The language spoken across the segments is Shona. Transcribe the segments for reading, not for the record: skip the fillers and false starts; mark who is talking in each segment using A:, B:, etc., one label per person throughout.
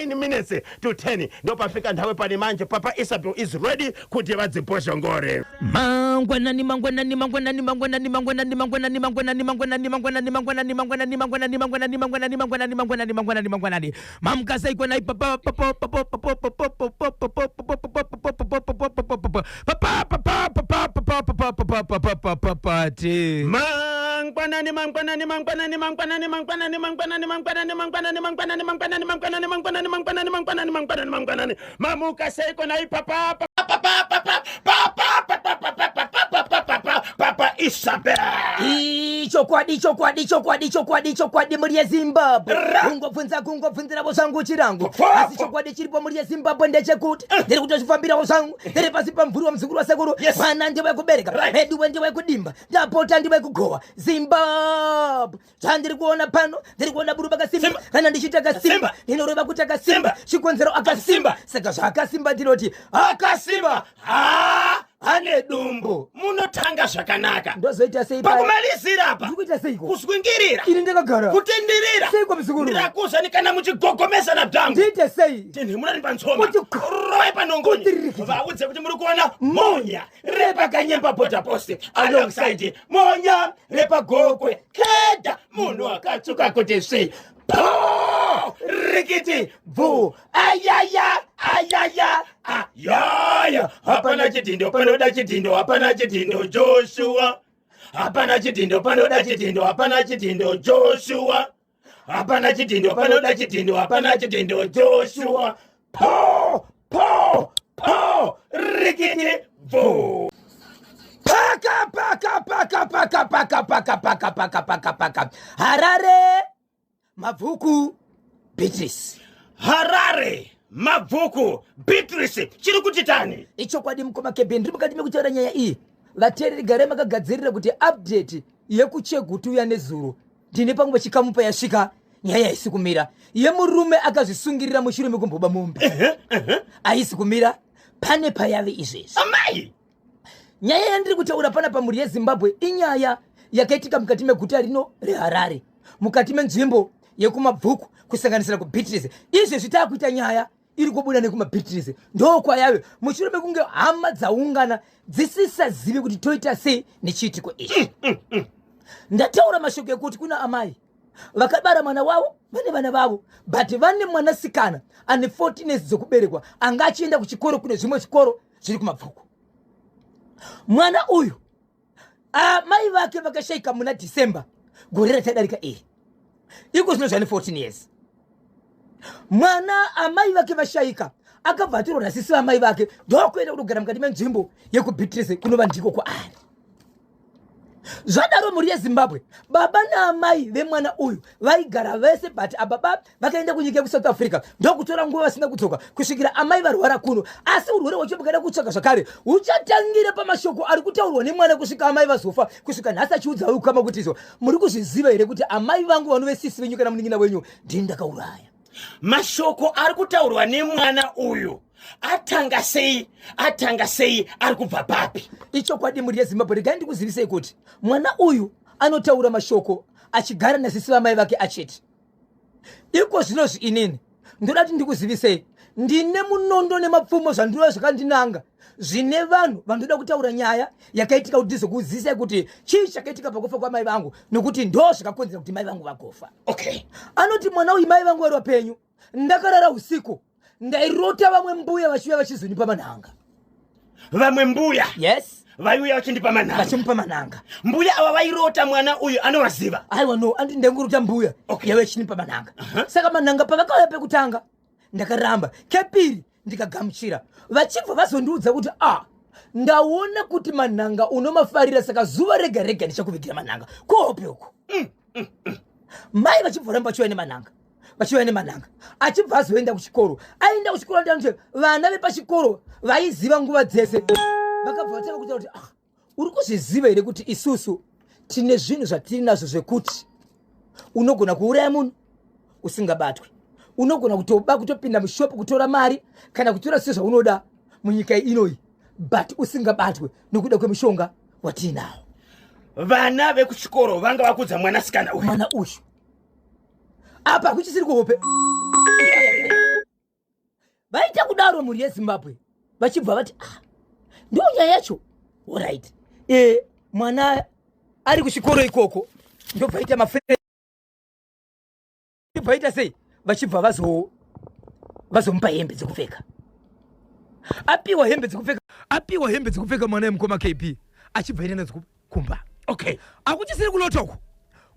A: 9 minutes to 10 ndo pafika nthawi pani manje Papa Isabel is ready kuti vadziposha ngore
B: mangwanani mamkasa iko na papa
A: mamuka seiko na papa Isabel
B: chokwadi muri Zimbabwe kungopfunzira bosangu chirango asi chokwadi chiripo muri Zimbabwe ndechekuti ndiri kutozvifambira bosangu ndiri pasi pamvuri wa mzukuru wa sekuru mwana ndiwe kubereka medu ndiwe kudimba ndapota ndiwe kugowa Zimbabwe chandiri kuona pano ndiri kuona buru bakasimba kana ndichitaka simba ndinoreva kutaka simba chikonzero akasimba saka zvakasimba ndinoti akasimba
A: ane dumbu munotanga zvakanaka
B: ndozoita sei
A: pakumalizira apa
B: ndikuita seiko
A: kuswingirira
B: ini ndakagara
A: kutenderera
B: seiko mzukuru
A: ndirakuza kana muchigogomesa na byangu
B: ndite sei
A: tini munani pantsoma roe panongoni vaudze kuti muri kuona monya repa kanyemba pota post alongside monya repa gokwe keda munhu akatsuka kuti sei rikiti vu ayaya hapana chitindo panoda chitindo hapana chitindo Joshua hapana chitindo panoda chitindo hapana chitindo Joshua hapana chitindo panoda chitindo hapana chitindo Joshua po rikiti vu
B: paka Harare Mavuku Beatrice
A: chiri kuti tani
B: icho kwadi mukoma kebe ndiri mukati mekutaura nyaya iyi vateereri gare makagadzirira kuti update yekuchegutu yanezuro ndine pamwe chikamupa yasvika nyaya isi kumira yemurume akazvisungirira mushure mekumboba mombe aisi kumira pane payave izvezvi
A: amai
B: nyaya yandiri kutaura pana pamhuri yeZimbabwe inyaya yakaitika mukati meguta rino reHarare mukati menzvimbo yekumabvuku kusanganisira kuBeatrice izvezvi taakuita nyaya iri kubuda nekumaBeatrice ndokwayave mushure mekunge hama dzaungana dzisisazivi kuti toita sei nechiitiko ichi ndataura mashoko ekuti kuna amai vakabara mwana wavo vane vana vavo but vane mwanasikana ane 14 years dzokuberekwa anga achienda kuchikoro kune zvimwe chikoro zviri kumabvuku mwana uyu mai vake vakashaika muna December gore ratadarika iri iko zvino zvane 14 years mwana amai vake vashaika akabva atorwa sisi vamai vake ndokuenda kutogara mukati menzvimbo yekuBeatrice kunova ndiko kwaari zvadaro mhuri yeZimbabwe baba naamai vemwana uyu vaigara vese but ababa vakaenda kunyika yekusouth Africa ndokutora nguva vasina kudzoka kusvikira amai varwara kuno asi urwere hwacho bukaenda kutsvaga zvakare huchatangire pamashoko ari kutaurwa nemwana kusvika amai vazofa kusvika nhasi achiudza uyu kama kuti izvo muri kuzviziva here kuti amai vangu vanovesisi venyu kana munin'ina wenyu ndini ndakauraya
A: mashoko ari kutaurwa nemwana uyu atanga sei ari kubva papi
B: icho kwadi mhuri yeZimbabwe regai ndikuzivisei kuti mwana uyu anotaura mashoko achigara nasisi vamai vake achiti iko zvinozvi inini ndoda kuti ndikuzivisei ndine munondo nemapfumo zvandinova zvakandinanga zvine vanhu vandoda kutaura nyaya yakaitika kuti ndizokuzivisai kuti chii chakaitika pakufa kwamai vangu nokuti ndo zvakakonzera kuti mai vangu vagofa
A: okay
B: anoti mwana uyu mai vangu vari wapenyu ndakarara usiku ndairota vamwe mbuya vachiuya vachizonipa manhanga
A: vamwe mbuya
B: yes
A: vaiuya vachindipa manhanga
B: vachimupa manhanga
A: mbuya ava vairota mwana uyu anovaziva
B: aiwa no andi ndengurota mbuya yave chinipa manhanga saka manhanga pavakauya pekutanga ndakaramba kepiri ndikagamuchira vachibva vazondiudza kuti ndaona kuti manhanga unomafarira saka zuva rega rega ndichakuvigira manhanga kope uko mai vachibva ramba vachiuya nemanhanga achibva azoenda kuchikoro aenda kuchikoro ndanote vana vepachikoro vaiziva nguva dzese vakabva vatanga kuita kuti uri kuzviziva here kuti isusu tine zvinhu zvatiri nazvo zvekuti unogona kuuraya munhu usingabatwe unogona kutopinda mushopu kutora mari kana kutora zviro zvaunoda munyika inoyi but usingabatwe nokuda kwemishonga watinawo
A: vana vekuchikoro vanga vakudza mwanasikana uyu
B: apa kuchisiri kuhope varo muri yezimbabwe vachibva vati ndo nyaya yacho. Alright, mwana ari kuchikoro ikoko ndobva ita mafrend bvaita sei vachibva vazomupa hembe dzekupfeka. Apiwa hembe dzekupfeka mwana emukoma KP achibva ina nadzo kumba.
A: Okay,
B: akuchisiri kulotoko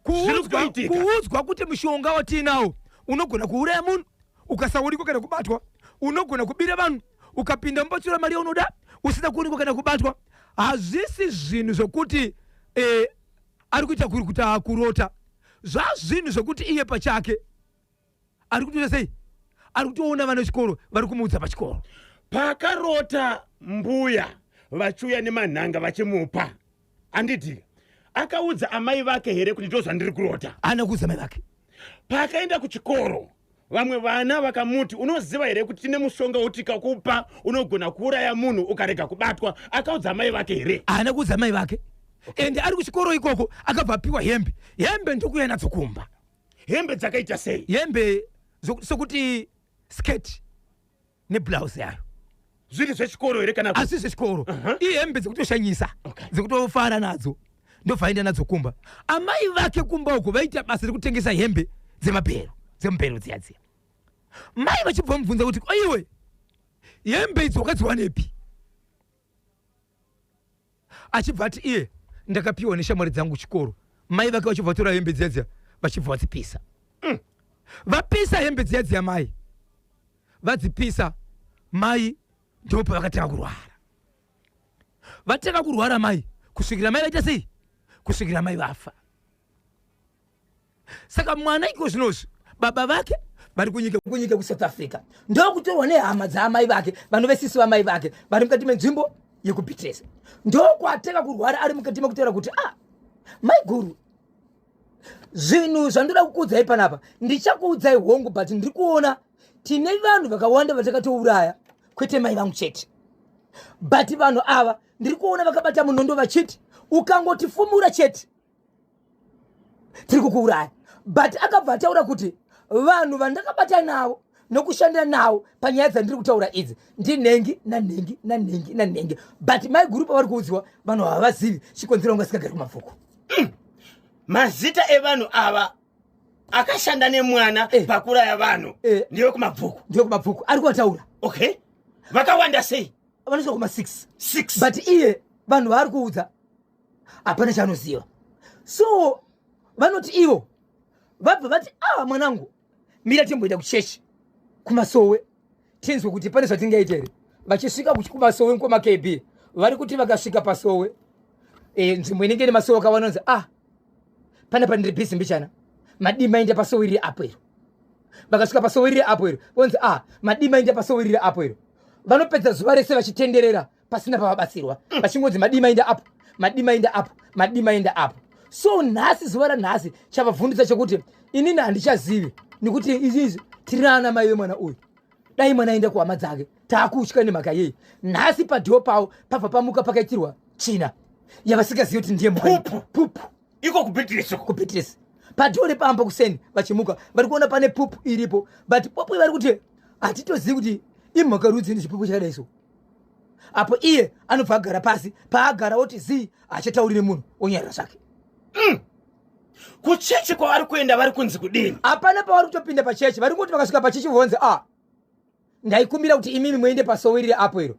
B: kuudzwa kuti mushonga watinawo unogona kuuraya munhu ukasauriko kana kubatwa, unogona kubira vanhu ukapinda mubatsura mari yaunoda usina kuonekwa kana kubatwa. Hazvisi zvinhu zvokuti ari kuita kuti akurota, zvazvinhu zvokuti iye pachake ari kutoita sei, ari kutoona vana vechikoro vari kumuudza pachikoro.
A: Pakarota mbuya vachiuya nemanhanga vachimupa, anditi akaudza amai vake here kuti ndozva ndiri kurota?
B: Ana kuudza mai vake.
A: Pakaenda kuchikoro vamwe vana vakamuti unoziva here kuti tine mushonga utikakupa unogona kuuraya munhu ukarega kubatwa? Akaudza mai vake here?
B: Ana kuudza mai vake. Ende ari kuchikoro ikoko akabva apiwa hembe ndokuya nadzo kumba.
A: Hembe dzakaita sei?
B: Hembe sokuti sketi neblouse yayo
A: zviri zvechikoro here kana
B: asi zvechikoro? Ihembe dzekutoshanyisa, dzekutofara nadzo ndobvaenda nadzo kumba. Amai vake kumba uko vaita basa rekutengesa hembe dzemubhero dziya. Mai vachibva mubvunza kuti iwe hembe idzi wakadziwanepi? Achibva ati iye ndakapiwa neshamwari dzangu kuchikoro. Mai vake vachibva vatora hembe dziya vachibva vadzipisa. Vapisa hembe dziya mai vadzipisa, mai ndopa vakatanga kurwara. Vatanga kurwara mai kusvikira mai vaita sei, kusvikira mai vafa. Saka mwana iko zvinozvi baba vake vari kunyika kuSouth Africa ndokutorwa nehama dzaamai vake vanovesisi vamai vake vari mukati menzvimbo yekuBeatrice. Ndokwatanga kurwara ari mukati mekutaura kuti mai guru, zvinhu zvandoda kukuudzai panapa ndichakuudzai hongu, but ndiri kuona tine vanhu vakawanda vatakatouraya, kwete mai vangu chete, but vanhu ava ndiri kuona vakabata munondo vachiti ukangotifumura chete tiri kukuuraya. But akabva ataura kuti vanhu vandakabata navo nokushandira navo panyaya dzandiri kutaura idzi ndinhengi nanhengi. But mai guru pavari kuudziwa vanhu havazivi chikonzero ungasikagari kumabvuku.
A: Mazita evanhu ava akashanda nemwana pakuraya vanhu ndiyo kumabvuku
B: ari kuvataura.
A: Okay, vakawanda sei?
B: Vanosvika kuma6.
A: But
B: But iye vanhu vaari kuudza hapana chaanoziva. So vanoti ivo vabva vati mwanangu mira timboenda kuchechi kumasowe tinzwe kuti pane zvatingaita here. Vachisvika kumasowe nkoma KB vari kuti vakasvika pasowe nzvimbo inenge ine masowe akavanonzi pana pandiri bhizi mbichana madimainde pasowe riri apo iro. Vakasvika pasowe riri apo iro vonzi madimainde pasowe riri apo iro. Vanopedza zuva rese vachitenderera pasina pavabatsirwa vachingodzi madimainde apo. So nhasi zuva ranhasi chavabvundisa chekuti inini handichazivi nekuti izvizvi tiri naana mai vemwana uyu. Dai mwana aenda kuhama dzake taakutya nemhaka yei. Nhasi padhiyo pavo pabva pamuka pakaitirwa china yavasingazivi kuti ndiye pupu
A: iko kuBeatrice.
B: Padhiyo nepamba kuseni vachimuka vari kuona pane pupu iripo, but pupu vari kuti hatitozivi kuti imhaka rudzi nezvipupu chakadai so. Apo iye anobva agara pasi, paagara oti zii achataurire munhu onyarira zvake.
A: Kuchechi kwavari kuenda vari kunzi kudini?
B: Hapana pavari kutopinda pachechi, vari kuti vakasvika pachechi vonzi ndaikumbira kuti imimi muende pasowe riri apo iro.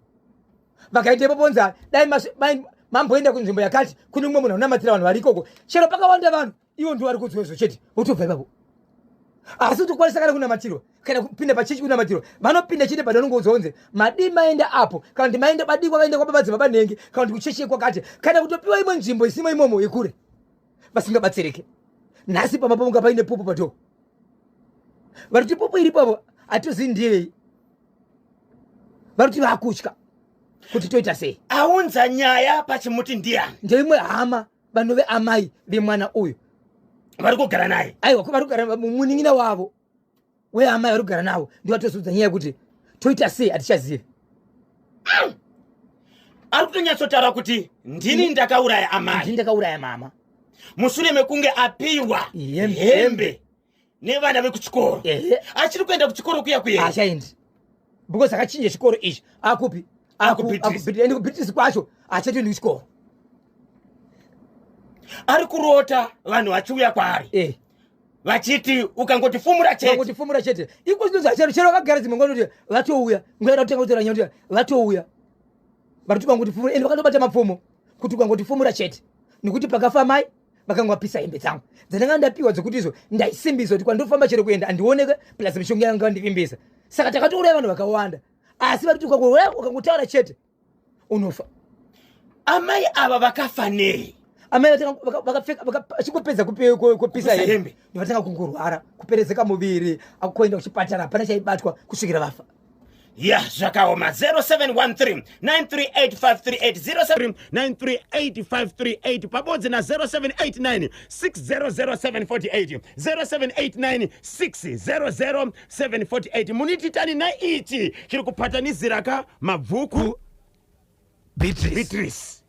B: Vakaitepo vonzi dai mamboenda kunzvimbo yakati kune umwe munhu anonamatira vanhu vari ikoko. Chero pakawanda vanhu ivo ndo vari kudziwa izvo chete votobva ipapo. Asi kuti kwanisa kana kunamatirwa kana kupinda pachechi kunamatirwa vanopinda chete padi vanongoudza vonzi madimaenda apo, kana kuti maenda badikwa vaenda kwababadzi vabanhengi, kana kuti kuchechi kwakati, kana kutopiwa imwe nzvimbo isimo imomo yekure vasingabatsirike. Nhasi pamapo munga paine pupu padhiyo vari kuti pupu iripopo hatitozivi ndiyei. Vari kuti vaakutya kuti toita sei.
A: Aunza nyaya pachimuti ndiani?
B: Ndeimwe hama vanhu veamai vemwana uyu
A: vari kugara naye.
B: Aiwa, vari kugara munin'ina wavo weamai vari kugara navo ndiwo vatozudza nyaya yekuti toita sei hatichazivi.
A: Ari kutonyatsotaura kuti ndini ndakauraya mama mushure mekunge apiwa hembe nevana vekuchikoro. Achiri kuenda kuchikoro kuya
B: achaendi because akachinja chikoro ichi akupi
A: AkuBeatrice.
B: ende kuBeatrice kwacho achatoendi kuchikoro.
A: Ari kurota vanhu vachiuya kwaari vachiti ukangotifumura
B: chete iko zvinhu chero vakagara dzimwe nguva kuti vatouya ngoenda kutenga kutora nyaya kuti vatouya vari tikangotifumura ende vakatobata mapfumo kuti ukangotifumura chete nekuti pakafa mai vakanga vapisa hembe dzangu dzandanga ndapiwa dzokuti izo ndaisimbisa kuti kwandofamba chero kuenda andioneke plus mishonga yanga ndivimbisa. Saka takatouraya vanhu vakawanda asi vari kuti ukangotaura chete unofa.
A: Amai ava vakafa nei?
B: Amai achingopedza kupisa hembe vatanga kungorwara kuperezeka muviri akuenda kuchipatara hapana chaibatwa kusvikira vafa.
A: Ya zvakaoma 0713 938 538 pabodzi na 0789 600748 0789 600748. Munititani naichi chiri kupatanidzira ka mabvuku Beatrice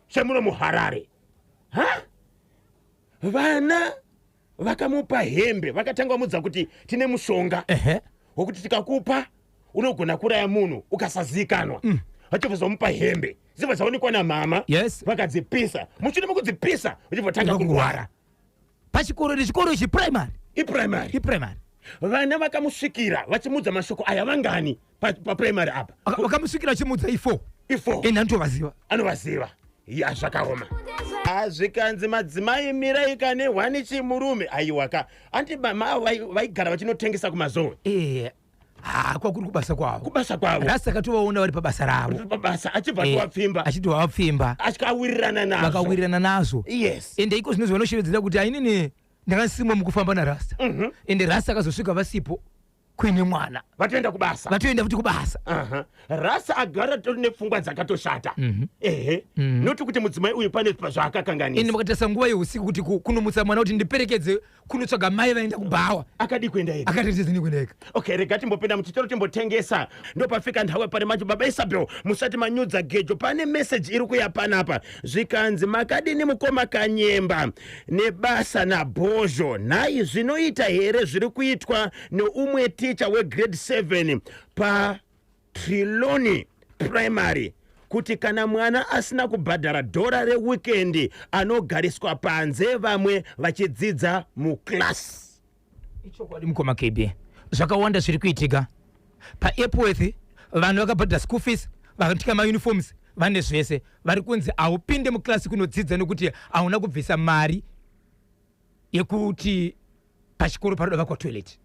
A: chemuno muHarare. Vana vakamupa hembe vakatanga mudza kuti tine mushonga wokuti tikakupa unogona kuraya munhu ukasazikanwa. Vachizomupa hembe zibva zaonekwa namama vakadzipisa mushure mekudzipisa uchibvotanga kurwara
B: pachikoro nechikoro ichi
A: primary. Vana vakamusvikira vachimudza mashoko aya vangani paprimary apa
B: vakamusvikira vachimudza ifo ende
A: anovaziva. Ya zvakaoma. Zvikanzi madzimai mirai kane wanichi murume aiwaka anti mama vaigara vachinotengesa kumazowe.
B: Kwakuri kubasa kwavo
A: Rasta
B: akatovaona vari pabasa ravo
A: achibva
B: wapfimba
A: vakawirirana
B: nazo ende iko zvinhu zvanoshevedzera kuti ainini ndakasimwa mukufamba narasta ende Rasta akazosvika vasipo kuine mwana
A: vatoenda
B: futi kubasa.
A: Rasta agara tori nepfungwa dzakatoshata noti kuti mudzimai uyu pane zvaakakanganisa
B: ende makatarisa nguva yeusiku kuti kunomutsa mwana kuti ndiperekedze kunotsvaga mai vaenda kubhawa
A: akadi kuenda ega
B: akatitizini kuenda ega.
A: Okay, rega timbopinda muchitoro timbotengesa ndopafika nthawe pari macho baba Isabel musati manyudza gejo pane message iri kuya panapa zvikanzi makadini mukoma Kanyemba nebasa naBhozho nhai zvinoita here zviri kuitwa neumwe teacher wegrade 7 pa Triloni primary kuti kana mwana asina kubhadhara dhora reweekend anogariswa panze vamwe vachidzidza muklasi.
B: Ichokwadi mukoma KB zvakawanda zviri kuitika paEpworth vanhu vakabhadhara school fees vakatika mauniforms vane zvese vari kunzi haupinde muklasi kunodzidza nekuti hauna kubvisa mari yekuti pachikoro paroda vakwa toilet.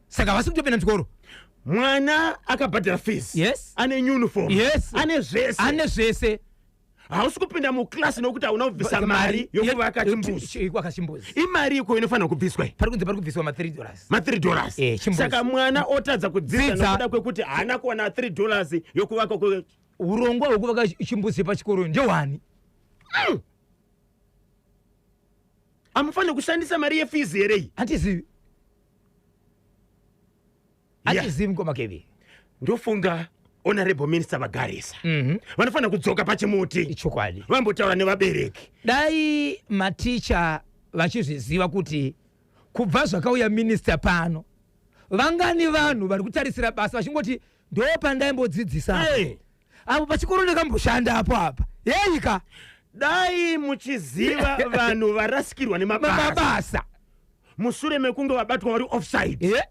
B: Saka vasi kutopinda mchikoro
A: mwana akabhadhara fees ane uniform ane zvese hausi kupinda muklasi nokuti hauna kubvisa mari yokuvaka chimbuzi. Imari iko inofanira kubviswa
B: pari kubviswa $3
A: $3 saka mwana otadza kudzidza nokuda kwekuti haana kuwana $3 yokuvaka
B: urongwa hwekuvaka chimbuzi pachikoro ndewani.
A: Amufanira kushandisa mari yefees here
B: hatizivi mukoma KB.
A: Ndofunga honorable minister vagarisa vanofanira kudzoka pachimuti
B: ichokwadi
A: vambotaura nevabereki
B: dai maticha vachizviziva kuti kubva zvakauya minister pano vangani vanhu vari kutarisira basa vachingoti ndopandaimboodzidzisa apo pachikoro ndakamboshanda apa yeika
A: dai muchiziva vanhu varasikirwa nemabasa mushure mekunge vabatwa vari offside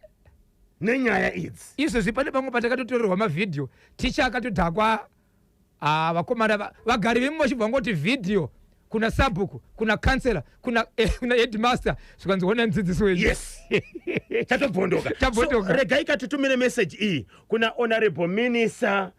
A: nenyaya idzi
B: izvozvi pane pamwe patakatotorerwa mavhidhiyo ticha akatodhakwa vakomana vagari vemwe vachibva ngoti vhidhiyo kuna sabhuku kuna kansela kuna headmaster zvikanziona mudzidzisi wenyu
A: chatobvondoka regai katitumire message iyi kuna honorable minister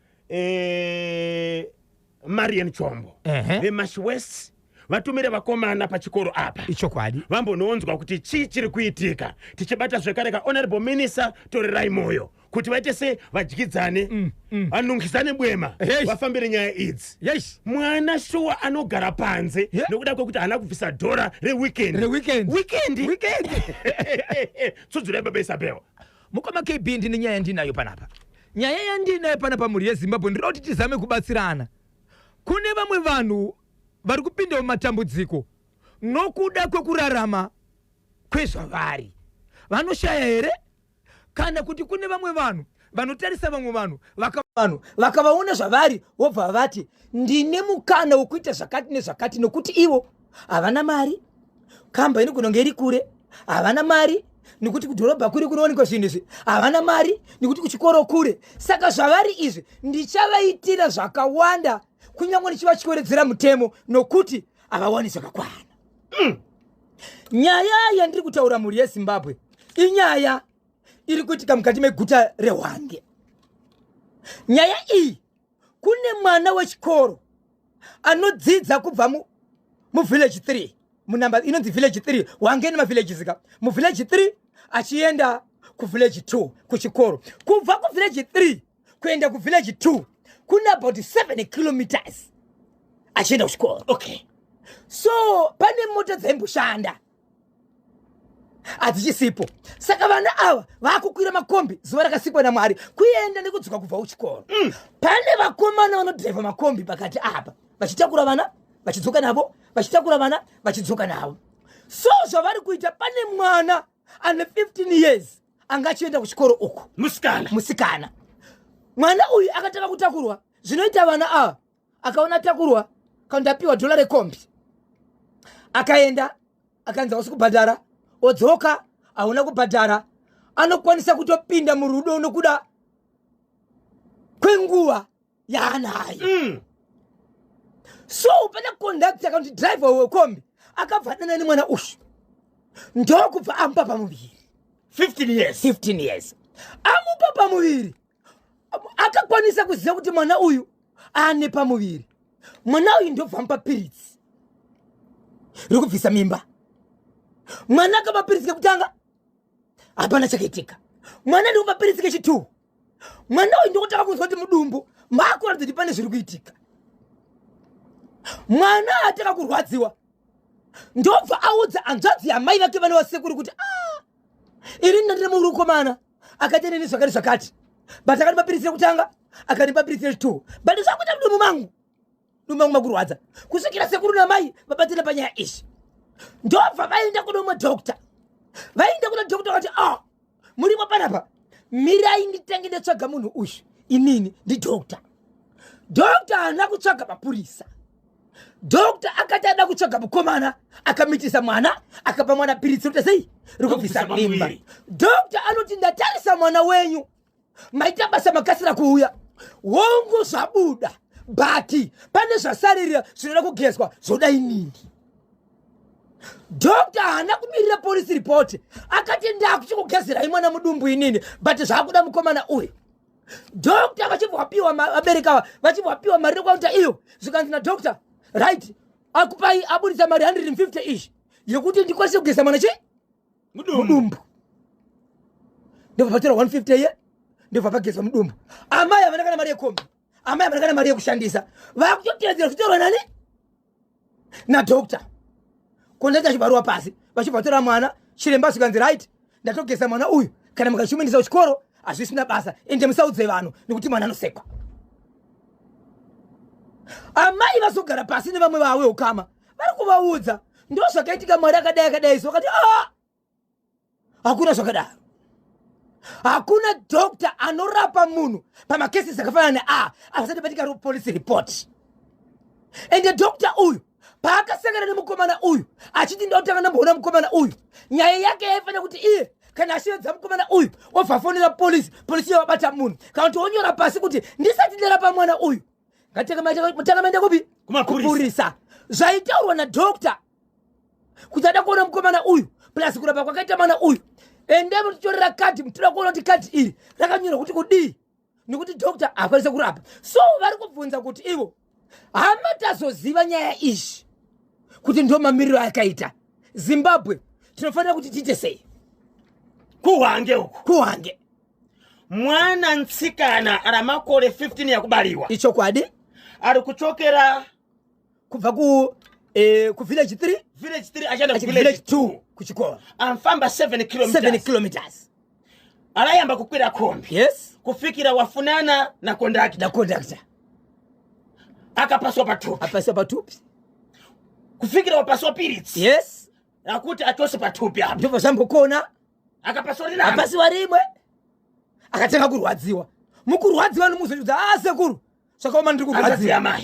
A: Marian Chombo veMashi West vatumire vakomana pachikoro apa
B: ichokwadi
A: vambononzwa kuti chii chiri kuitika tichibata zvekare ka honorable minister torerai moyo kuti vaite se vadyidzane vanungisane bwema vafambire nyaya idzi. Mwana shuwa anogara panze nokuda kwekuti haana kubvisa dhora reweekend tsudzura baba Isabel.
B: Mukoma KB ndine nyaya ndinayo panapa. Nyaya yandinayo panapa muri yeZimbabwe ndiri kuti tizame kubatsirana. Kune vamwe vanhu vari kupinda mumatambudziko nokuda kwekurarama kwezvavari vanoshaya here kana kuti kune vamwe vanhu vanotarisa vamwe vanhu vakavaona zvavari vobva vati ndine mukana wokuita zvakati nezvakati nokuti ivo havana mari, kamba inogononge iri kure, havana mari nekuti kudhorobha kuri kunowanikwa zvinhu izvi, havana mari nekuti kuchikoro kure. Saka zvavari izvi ndichavaitira zvakawanda kunyange ndichivachikweredzera mutemo nokuti havawani zvakakwana. Nyaya yandiri kutaura mhuri yeZimbabwe inyaya iri kuitika mukati meguta reHwange. Nyaya iyi kune mwana wechikoro anodzidza kubva muvillage 3 munamba inonzi village 3 Hwange nemavillages ka muvillage 3 achienda kuvillage 2 kuchikoro. Kubva kuvillage 3 kuenda kuvillage 2 kuna about 7 kilometers achienda kuchikoro.
A: Okay.
B: So pane mota dzaimboshanda adzichisisipo, saka vana ava vakukwira makombi zuva rakasikwa naMwari kuenda nekudzoka kubva kuchikoro. Pane vakomana vanodhiraivha makombi pakati apa vachitakura vana vachidzoka navo, vachitakura vana vachidzoka navo. So zvavari kuita, pane mwana ane 15 years anga achienda kuchikoro uku, musikana. Mwana uyu akataka kutakurwa, zvinoita vana ava akaona takurwa kandapiwa $1 rekombi, akaenda akanza usiku kubhadhara, odzoka hauna kubhadhara, anokwanisa kutopinda murudo nokuda kwenguva yaanayo. So pana conductor kana driver akabvanana nemwana uyu ndokubva amupa pamuviri 15 years amupa pamuviri, akakwanisa kuziva kuti mwana uyu ane pamuviri. Mwana uyu ndobva amupa piritsi rokubvisa mimba. Mwana akapa piritsi kekutanga hapana chakaitika, mwana ndikupa piritsi kechi2. Mwana uyu ndokutaka kunzwa kuti mudumbu makuratidza kuti pane zviri kuitika. Mwana ataka kurwadziwa ndobva audza hanzvadzi yamai vake vana vasekuru kuti iri ndandire murukomana akaita zvakati zvakati, but akanipa piritsi rekutanga akanipa piritsi rechi2, but zvakuita mudumbu mangu makurwadza. Kusvikira sekuru namai vabatira panyaya izvi ndobva vaenda kuno madhokta, vaenda kuna dhokta vakati murimo panapa, mirai nditange ndatsvaga munhu uyu, inini ndidhokta. Dhokta haana kutsvaga mapurisa, dhokta akati ada kutsvaga mukomana, akamitisa mwana, akapa mwana piritsi rekuti sei rekubvisa mimba. Dhokta anoti ndatarisa mwana wenyu maita basa makasira kuuya, wongu zvabuda, but pane zvasarira zvinoda kugezwa zvoda inini. Dhokta haana kumirira police report, akati ndakuchikugezerai mwana mudumbu inini, but zvakuda mukomana uyu. Dhokta vachibvapiwa vabereka vachibvapiwa mari rekuita iyo, zvikanzi nadhokta right akupai abudisa mari 150 ishi yekuti ndikwanise kugeza mwana mudumbu. Ndobva patora 150 ye ndobva pagezwa mudumbu. Amai havana kana mari yekombi, amai havana kana mari yekushandisa, vakutotedzera zvitorwa nani nadhokta. Kondaita chibaruwa pasi vachibvatora mwana, chiremba zvikanzi right ndatogeza mwana uyu, kana mukachimwendesa kuchikoro hazvisina basa, ende musaudze vanhu nekuti mwana anosekwa. Amai vazogara pasi nevamwe vawe ukama vari kuvaudza ndozvakaitika, mwari akadai so vakati hakuna zvakadaro. Hakuna dhokta anorapa munhu pamakesi zvakafanana asati patika police report. Ende dhokta uyu paakasangana nemukomana uyu achiti ndotanga ndamboona mukomana uyu, nyaya yake yaifanira kuti iye kana ashiredza mukomana uyu obva afonera polisi yavabata munhu, kana kuti onyora pasi kuti ndisati ndarapa mwana uyu ngatakamaenda kupi kupurisa. Zvaitaurwa nadhokta kuti ada kuona mukomana uyu plus kurapa kwakaita mwana uyu, ende mutitorera kadhi mutoda kuona kuti kadhi iri rakanyorwa kuti kudii, nekuti dhokta akwanisa kurapa. So vari kubvunza kuti ivo hamatazoziva nyaya izvi kuti ndo mamiriro akaita Zimbabwe tinofanira kuti tiite sei?
A: Kuhwange uku
B: Kuhwange
A: mwana nsikana ara makore 15 yakubaliwa
B: ichokwadi
A: ari kuchokera
B: kubva ku village 3
A: achanda ku
B: village 2 kuchikora,
A: amfamba 7
B: kilometers
A: arayamba kukwira kombi.
B: Yes,
A: kufikira wafunana na conductor akapaswa patupi, kufikira wapaswa piritsi.
B: Yes,
A: akuti atose patupi hapo
B: ndivyo zvambokona
A: akapaswa
B: rimwe akatanga kurwadziwa. Mukurwadziwa nomuzodza sekuru zvakaoma ndiri kurwadziwa.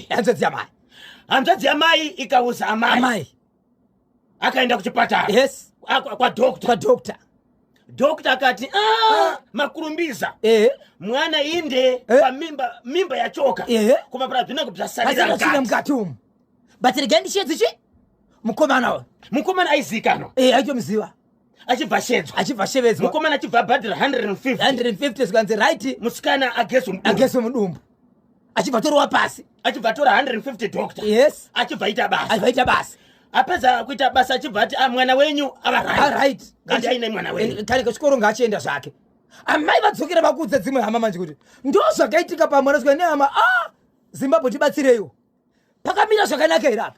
B: Hanzvadzi
A: yamai ikauza amai akaenda kuchipatara.
B: Yes.
A: Kwa doctor. Doctor akati makurumbiza mwana inde pa mimba yachoka kuma para zvina kubvasarira
B: mukati umu. But again shedzi mukomana
A: aizikano
B: aitomziva
A: achibva
B: shevedzwa
A: mukomana achibva bhadhira 150
B: zvikanzi right
A: musikana
B: ageso mudumbu achibva torwa pasi
A: achibva tora 150 doctor.
B: Yes.
A: achibva ita basa apedza kuita basa achibva ati mwana wenyu ava
B: right
A: ngachaine mwana wenyu
B: kare kechikoro ngachienda zvake. Amai vadzokera vakudza dzimwe hama manje kuti ndo zvakaitika pamwana sika nehama Zimbabwe tibatsireiwo pakamira zvakanaka here apa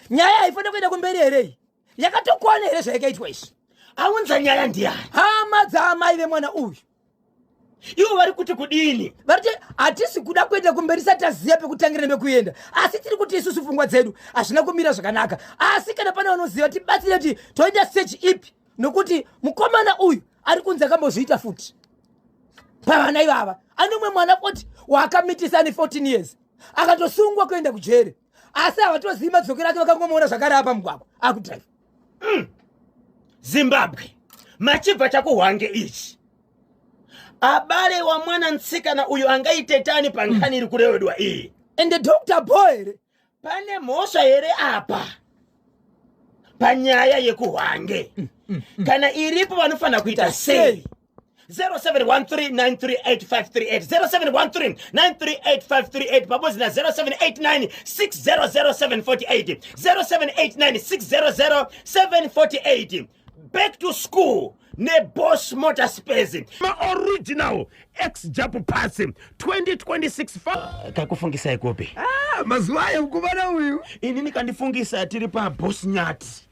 B: nyaya haifanira kuenda kumberi here yakatokwana here zvayakaitwa izvi
A: aunza nyaya ndiyani
B: hama dzaamai vemwana uyu
A: ivo vari kuti kudini
B: variti hatisi kuda kuenda kumberi sati taziya pekutangira nepekuenda asi tiri kuti isusu pfungwa dzedu hazvina kumira zvakanaka asi kana pane vanoziva tibatsire kuti toenda stage ipi nokuti mukomana uyu ari kunzi akambozviita futi pavana ivava ane umwe mwana poti waakamitisa ane 14 years akatosungwa kuenda kujere asi havatozivi madzokero ake vakangomuona zvakare apa mugwagwa akudrive.
A: Zimbabwe machibva chakuhwange ichi abale wa mwana nsikana uyu angaitetani pankhani iri kurewedwa iyi
B: ende Dr. Boy
A: pane mhosva here apa panyaya yekuhwange kana iripo vanofana kuita sei 0713938538 0713938538 pabodzi na 0789600748 0789600748. Back to school ne-Bosch Motorspace ma-original ex-Japu Pass 2026 kakufungisa ikupi
B: mazuva ayo mukuvana uyu
A: inini kandifungisa tiri pa Bosnyati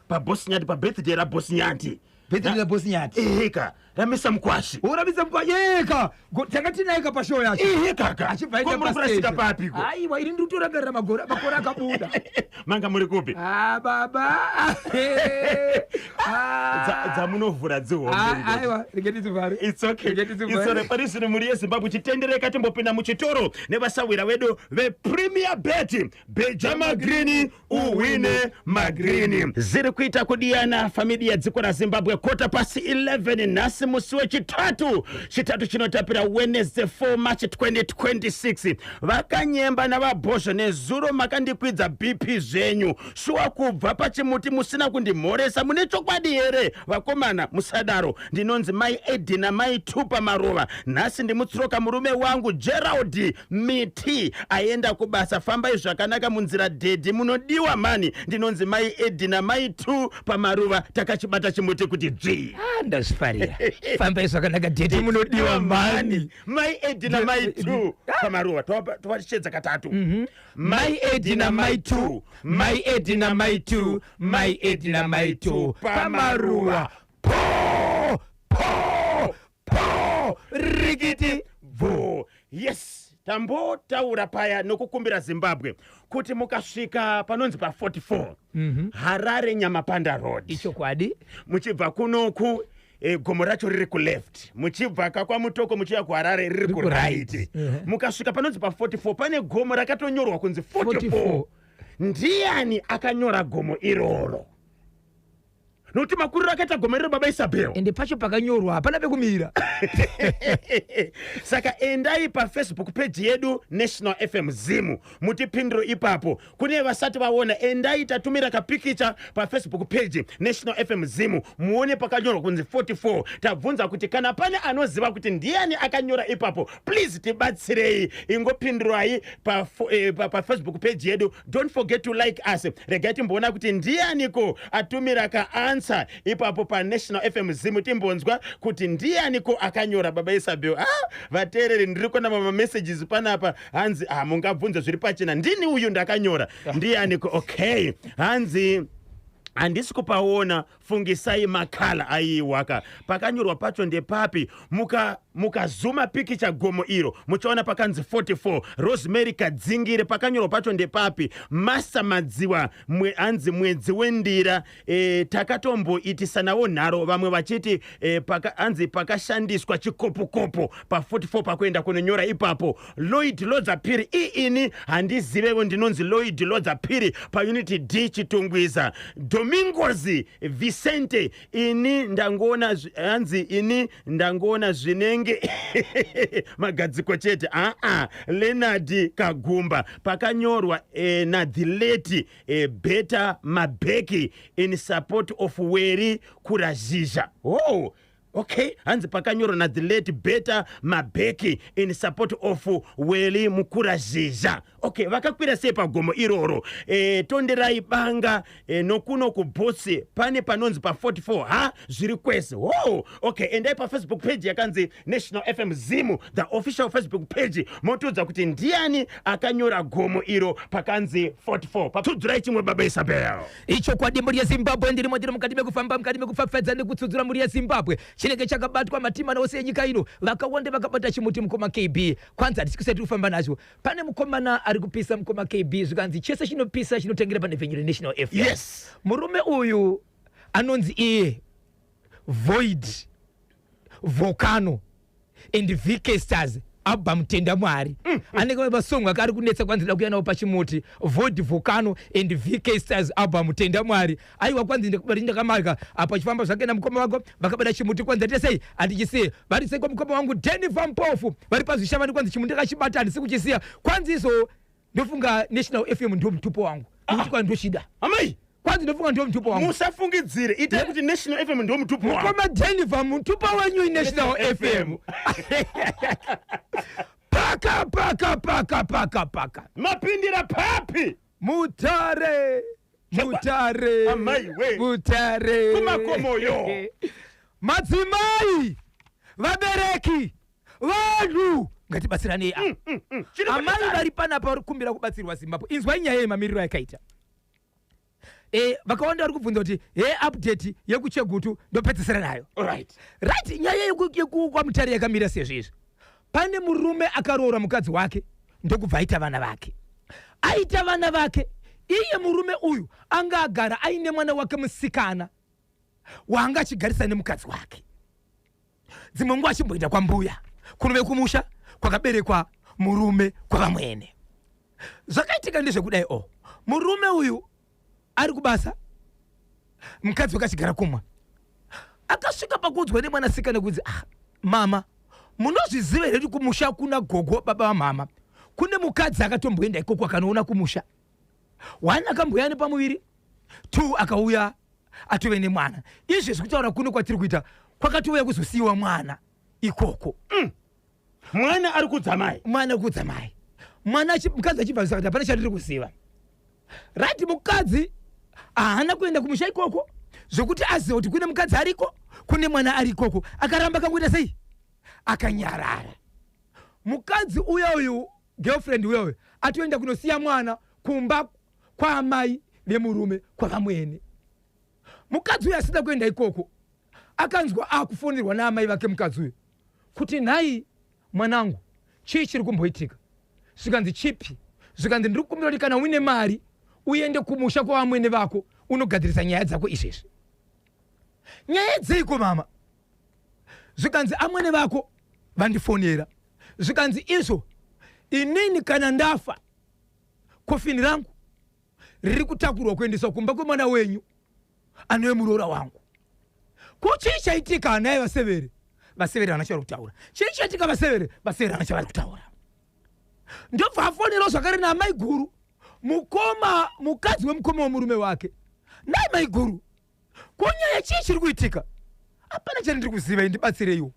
A: pa Bosnyati pa birthday ra Bosnyati ka ramisa mkwashi
B: uramisa mkwashi yeka takatinaika pa show yacho
A: kaka
B: achibvaita
A: pasika papiko
B: aiwa iri ndutoragarira makore akabuda
A: manga muri kupi
B: baba
A: dzamunovhura dzihombe
B: aiwa regetizivhare
A: it's okay isore parisini muri yeZimbabwe chitendereka timbopinda muchitoro nevasawira vedu vePremier Bet beja magreen uwine magreen ziri kuita kudiyana familia dziko raZimbabwe 11:15 nhasi musi wechitatu chinotapira Wednesday 4 March 2026 vakanyemba navabhozho nezuro makandikwidza BP zvenyu shuwa kubva pachimuti musina kundimhoresa mune chokwadi here vakomana musadaro ndinonzi mai Edina mai Tupa Maruva nhasi ndimutsiroka murume wangu Gerald Miti aenda kubasa fambai zvakanaka munzira dhedhi munodiwa mani ndinonzi mai Edina mai Tupa Maruva takachibata chimuti kuti dzvi
B: ndazvifarira fambai zvakanaka dhedhi munodiwa mani
A: mai Edina mai Tupa Maruva towachedza katatu
B: mai Edina mai tu mai Edina mai tu mai Edina mai tu pamaruva po rikiti
A: vo yes tambotaura paya nokukumbira Zimbabwe kuti mukasvika panonzi pa 44 Harare Nyamapanda Road
B: ichokwadi
A: muchibva kunoku gomo racho riri kuleft muchibva kakwamutoko muchiya kuHarare riri kuright mukasvika panonzi pa 44 pane gomo rakatonyorwa kunzi 44 ndiani akanyora gomo iroro nokuti makuriro akaita gomo riro baba Isabel
B: ende pacho pakanyorwa hapana pekumira
A: saka endai pa Facebook page yedu National FM Zimu mutipindiro ipapo kune vasati vaona endai tatumira kapikicha pa Facebook page National FM Zimu muone pakanyorwa kunzi 44 tabvunza kuti kana pane anoziva kuti ndiani akanyora ipapo please tibatsirei ingopindirai pa Facebook page yedu. Don't forget to like us regai timboona kuti ndianiko atumira ka answer ipapo pa National FM Zimu timbonzwa kuti ndianiko akanyora baba Isabel vateereri ndiri kuona mama messages panapa hanzi mungabvunza zviri pachena ndini uyu ndakanyora ndianiko okay hanzi handisi kupaona, fungisai makala aiwaka. Pakanyorwa pacho ndepapi? Mukazuma pikicha gomo iro muchaona pakanzi 44. Rosemary Kadzingire, pakanyorwa pacho ndepapi? Masa Madziwa anzi mwedzi wendira. Takatomboitisanawo nharo, vamwe vachiti anzi pakashandiswa chikopokopo pa 44 pakuenda kunonyora ipapo. Lloyd Lodzapiri, ini handizivewo ndinonzi Lloyd Lodzapiri pa Unity D Chitungwiza. Domingos Vicente, ini ndangona zvinenge magadziko chete. Leonard Kagumba, pakanyorwa nadhileti Beta Mabeki in support of Weri Kurazhizha. Oh, okay, hanzi pakanyorwa na the late Beta Mabeki in support of Weli Mukurazhizha. Okay, vakakwira sei pagomo iroro. Tonderai banga nokuno kubhosi pane panonzi pa 44 zviri kwese. Oh, okay, endai pa Facebook page yakanzi National FM Zimu, the official Facebook page, motudza kuti ndiani akanyora gomo iro pakanzi 44. Patudzurai chimwe baba Isabel.
B: Icho kwadi muri yeZimbabwe ndiri mukati mekufamba mukati mekufafadza nekutsudzura muri yeZimbabwe. Chinenge chakabatwa matima nose enyika ino vakawanda vakabata chimuti mukoma KB. Kwanza ndisikusati kufamba nacho. Pane mukomana ari kupisa mukoma KB zvikanzi chese chinopisa chinotengera pane Venue National FM.
A: Yes.
B: Murume uyu anonzi Void Volcano and VK Stars abba mutenda mwari. Anenge basonga kari kunetsa kwanzira kuya nawo pachimuti Void Volcano and VK Stars abba mutenda mwari. Aiwa kwanzi ndikubarinda kamarika apa chifamba zvake na mukoma wako vakabada chimuti kwanza tesei andichisiye vari sei kwa mukoma wangu Jennifer Mpofu vari pazvishavani kwanzi chimuti kachibata ndisikuchisiya kwanzi izo ndofunga National FM ndio mtupo wangu kuti kwa ndoshida
A: amai
B: kwanzi ndofunga ndio mtupo wangu
A: musafungidzire ita kuti National FM ndio mtupo wangu
B: kama Jennifer mtupo wenyu National FM paka
A: mapindira papi
B: Mutare
A: amai we
B: Mutare
A: kumakomoyo
B: madzimai vabereki vanhu ngatibatsirane amai vari panapa vari kumbira kubatsirwa Zimbabwe. Inzwai nyaya yemamiriro yakaita vakawanda vari kubvunza kuti update yekuChegutu ndopedzisira nayo.
A: Right,
B: nyaya yekwaMutare yakamira sezvizvi. Pane murume akaroora mukadzi wake ndokubva aita vana vake. Aita vana vake, iye murume uyu anga agara aine mwana wake musikana wanga achigarisa nemukadzi wake. Dzimwe nguva achimboenda kwambuya kunove kumusha kwakaberekwa murume kwavamwene. Zvakaitika ndezvekudai murume uyu ari kubasa, mukadzi wake achigara kumwa. Akasvika pakuudzwa nemwanasikana kunzi mama munozviziva here kuti kumusha kuna gogo baba vamama kune mukadzi akatomboenda ikoko akanoona kumusha. 1 akamboya nepamuviri, 2 akauya atove nemwana. Izvi zvekutaura kuno kwatiri kuita kwakatouya kuzosiyiwa mwana ikoko.
A: Mwana ari kudzamai.
B: Mukadzi achibva kuti hapana chandiri kuziva. Right, mukadzi haana kuenda kumusha ikoko zvokuti aziva kuti kune mukadzi ariko kune mwana ari ikoko. Akaramba kangoita sei? Akanyarara. Mukadzi uyu girlfriend uyu atoenda kunosiya mwana kumba kwa amai vemurume kwavamwene. Mukadzi uyu asina kuenda ikoko akanzwa akufonirwa naamai vake mukadzi uyu kuti nhai mwanangu chii chiri kumboitika. Zvikanzi chipi? Zvikanzi ndiri kukumbira kuti kana uine mari uende kumusha kwavamwene vako unogadzirisa nyaya dzako izvezvi. Nyaya dzeiko mama? Zvikanzi amwene vako vandifonera. Zvikanzi izvo inini kana ndafa kofini rangu riri kutakurwa kuendeswa kumba kwemwana wenyu anove muroora wangu. Kuchii chaitika anai vasevere vana chavari kutaura. Chii chaitika vasevere vana chavari kutaura. Ndobva afonerawo zvakare naamai guru mukadzi wemukoma wemurume wake. Nai mai guru, kunyaya chii chiri kuitika? Hapana chandiri kuziva, ndibatsireiwo.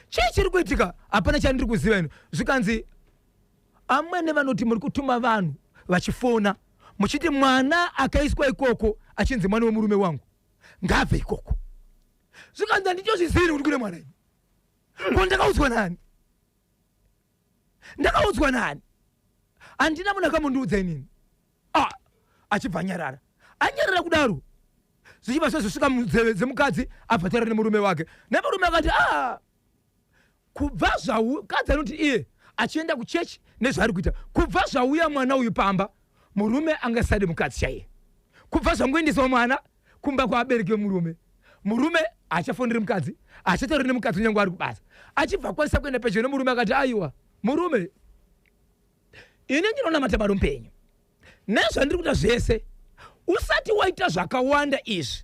B: Chii chiri kuitika? Hapana chandiri kuziva ino. Zvikanzi amwene vanoti muri kutuma vanhu vachifona muchiti mwana akaiswa ikoko achinzi mwana wemurume wangu ngabve ikoko. Zvikanzi handitozvizivi kuti kune mwana. Ko ndakaudzwa nani? Handina munhu akamundiudza inini. Achibva nyarara. anyerera kudaro zichiva sezvosvika munzeve dzemukadzi abvatarira nemurume wake nemurume akati kubva kadzi anoti iye achienda kuchechi nezvaari kuita kubva zvauya mwana uyu pamba murume angasade mukadzi chaiye kubva zvangoendesa mwana kumba kwaabereki murume achafonere mukadzi achataurira nemukadzi nyange ari kubasa achibva kwanisa kuenda pedyo nemurume akati aiwa murume ini ndinonamata baro mpenyu nezvandiri kuita zvese usati waita zvakawanda izvi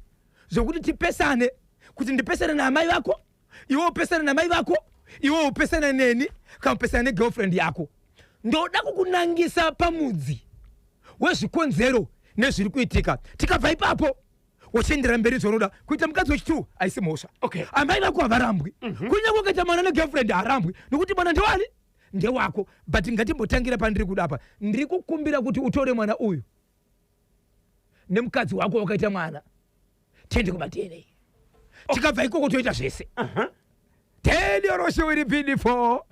B: zvokuti tipesane kuti ndipesane naamai vako iwe upesane namai vako iwe upesane neni kana upesane negirlfriend yako ndoda kukunangisa pamudzi wezvikonzero nezviri kuitika tikabva ipapo wochiendera mberi zvaunoda kuita mukadzi wechitu haisi mhosva amai vako havarambwi kunyange ukaita mwana negirlfriend harambwi nokuti mwana ndewani ndewako but ngatimbotangira pandiri kuda apa ndiri kukumbira kuti utore mwana uyu nemukadzi wako wakaita mwana tiende kumadna tikabva ikoko toita zvese tenioroshiwiri pindifo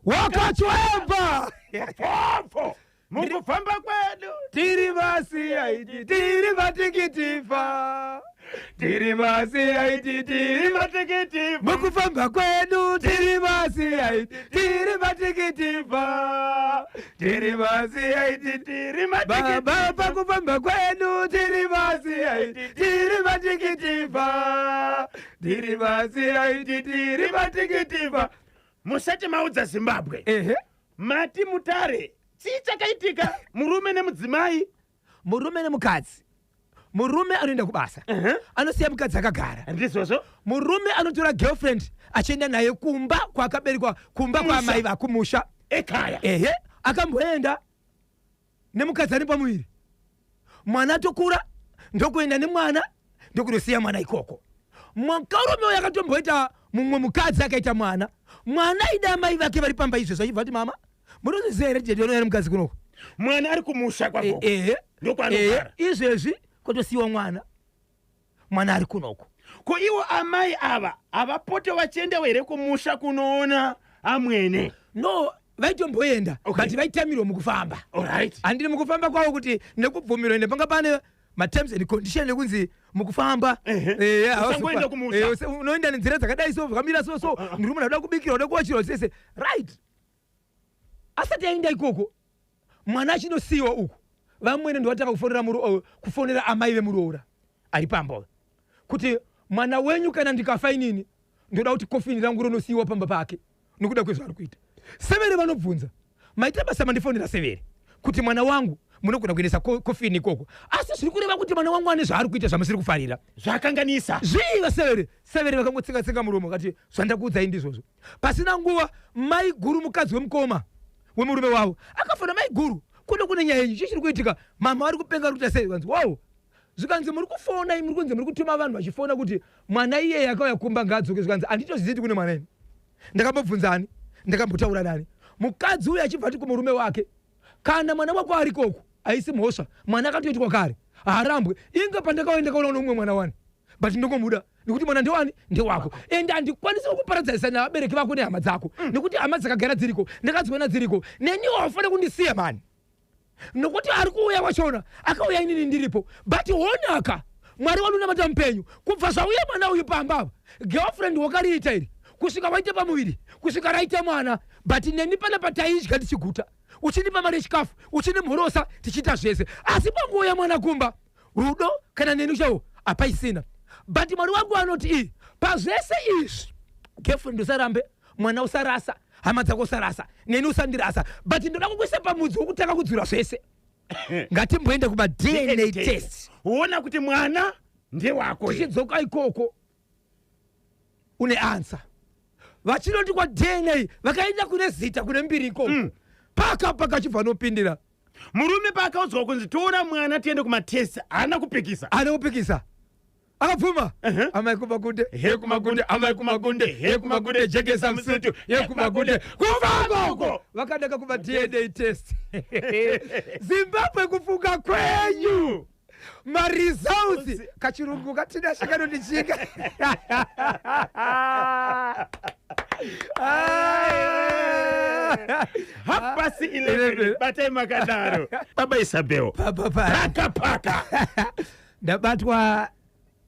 B: wakachwemba
A: mukufamba kwedu
B: tiri vasiyaiti tiri vatikitifa tiri vasiyaiti tiri vatikitifa mukufamba kwedu tiri vasiyaiti tiri vatikitifa tiri vasiyaiti tiri vatikitifa pakufamba kwedu tiri vasiyaiti tiri vatikitifa tiri vasiyaiti tiri vatikitifa
A: musati maudza Zimbabwe mati mutare chii chakaitika murume nemudzimai
B: murume nemukadzi murume anoenda kubasa anosiya mukadzi akagara
A: ndizvozvo
B: murume anotora girlfriend achienda naye kumba kwakaberekwa kumba kwaamai vakumusha
A: ekaya
B: akamboenda nemukadzi ari pamuviri mwana atokura ndokuenda nemwana ndokundosiya mwana ikoko mukarume uyo akatomboita mumwe mukadzi akaita mwana ida amai vake vari pamba izvo zvachibva kuti mama munozviziva here jedionoyari mukadzi kunoko
A: mwana ari kumusha kwako ndokwanogara
B: izvezvi kwatosiyiwa mwana ari kunoko
A: ko iwo amai ava havapote vachiendawo here kumusha kunoona amwene
B: no vaitomboenda but vaitamirwa mukufamba handiri mukufamba kwavo kuti nekubvumirwa ende panga pane terms and condition ekunzi mukufamba unoenda nenzira dzakadai so vakamira so ndirume nakuda kubikira uda kuwachirwa sese right asati aenda ikoko mwana achinosiyiwa uku vamwene ndovatanga kufonera amai vemuroora ari pamba kuti mwana wenyu kana ndikafa inini ndoda kuti kofini rangu ronosiyiwa pamba pake nokuda kwezvaari kuita severe vanobvunza maita basa mandifonera severe kuti mwana wangu munogona kuendesa kofini ikoko asi zviri kureva kuti mwana wangu ane zvaari kuita zvamusiri kufarira
A: zvakanganisa
B: zviva severe vakangotsenga muromo kati zvandakuudzai ndizvozvo pasina nguva mai guru mukadzi wemukoma wemurume wavo akafana mai guru kune nyaya yenyu chichiri kuitika mama vari kupenga kuti sei kanzi wow zvikanzi muri kufona muri kunzi muri kutuma vanhu vachifona kuti mwana iyeye akauya kumba ngaadzoke zvikanzi handitozviziti kune mwana ini ndakambobvunzani ndakambotaura nani mukadzi uyu achibva ti kumurume wake kana mwana wako ari koko haisi mhosva mwana akatoitwa kare haarambwe inga pandakaenda kaona nomumwe mwana wani but ndokomuda nekuti mwana ndewani ndewako ende handikwanisi kuparadzanisa navabereki vako nehama dzako nekuti hama dzakagara dziriko ndakadziona dziriko neniwo haufanira kundisiya mani nokuti ari kuuya wachona akauya inini ndiripo but honaka mwari wanonamata mupenyu kubva zvauya mwana uyu pambava girlfriend wakariita iri kusvika waita pamuviri kusvika raita mwana but neni pana pataidya tichiguta uchinipa mari yechikafu uchinimhorosa tichiita zvese asi pangouya mwana kumba rudo kana neni chaiwo hapaisina but mwari wangu anoti pazvese izvi girlfriend usarambe mwana usarasa hama dzako usarasa neni usandirasa but ndoda kukuisa pamudzi wokutanga kudzura zvese ngatimboende kumadna test
A: uona kuti mwana ndewako
B: tichidzoka ikoko une ansa vachinoti kwadna vakaenda kune zita kune mbiri ikoko paka chibva nopindira
A: murume paakaudzwa kunzi tora mwana tiende kumatest haana kupikisa
B: akabvuma amai kumagunde hekumagunde amai kumagunde hekumagunde jegesa msutu hekumagunde kuvangoko vakadaka kumadna test Zimbabwe kufunga kwenyu maresults kachirungu katina shakanondichinga
A: hapasi 11 batai makadaro baba Isabel paka
B: ndabatwa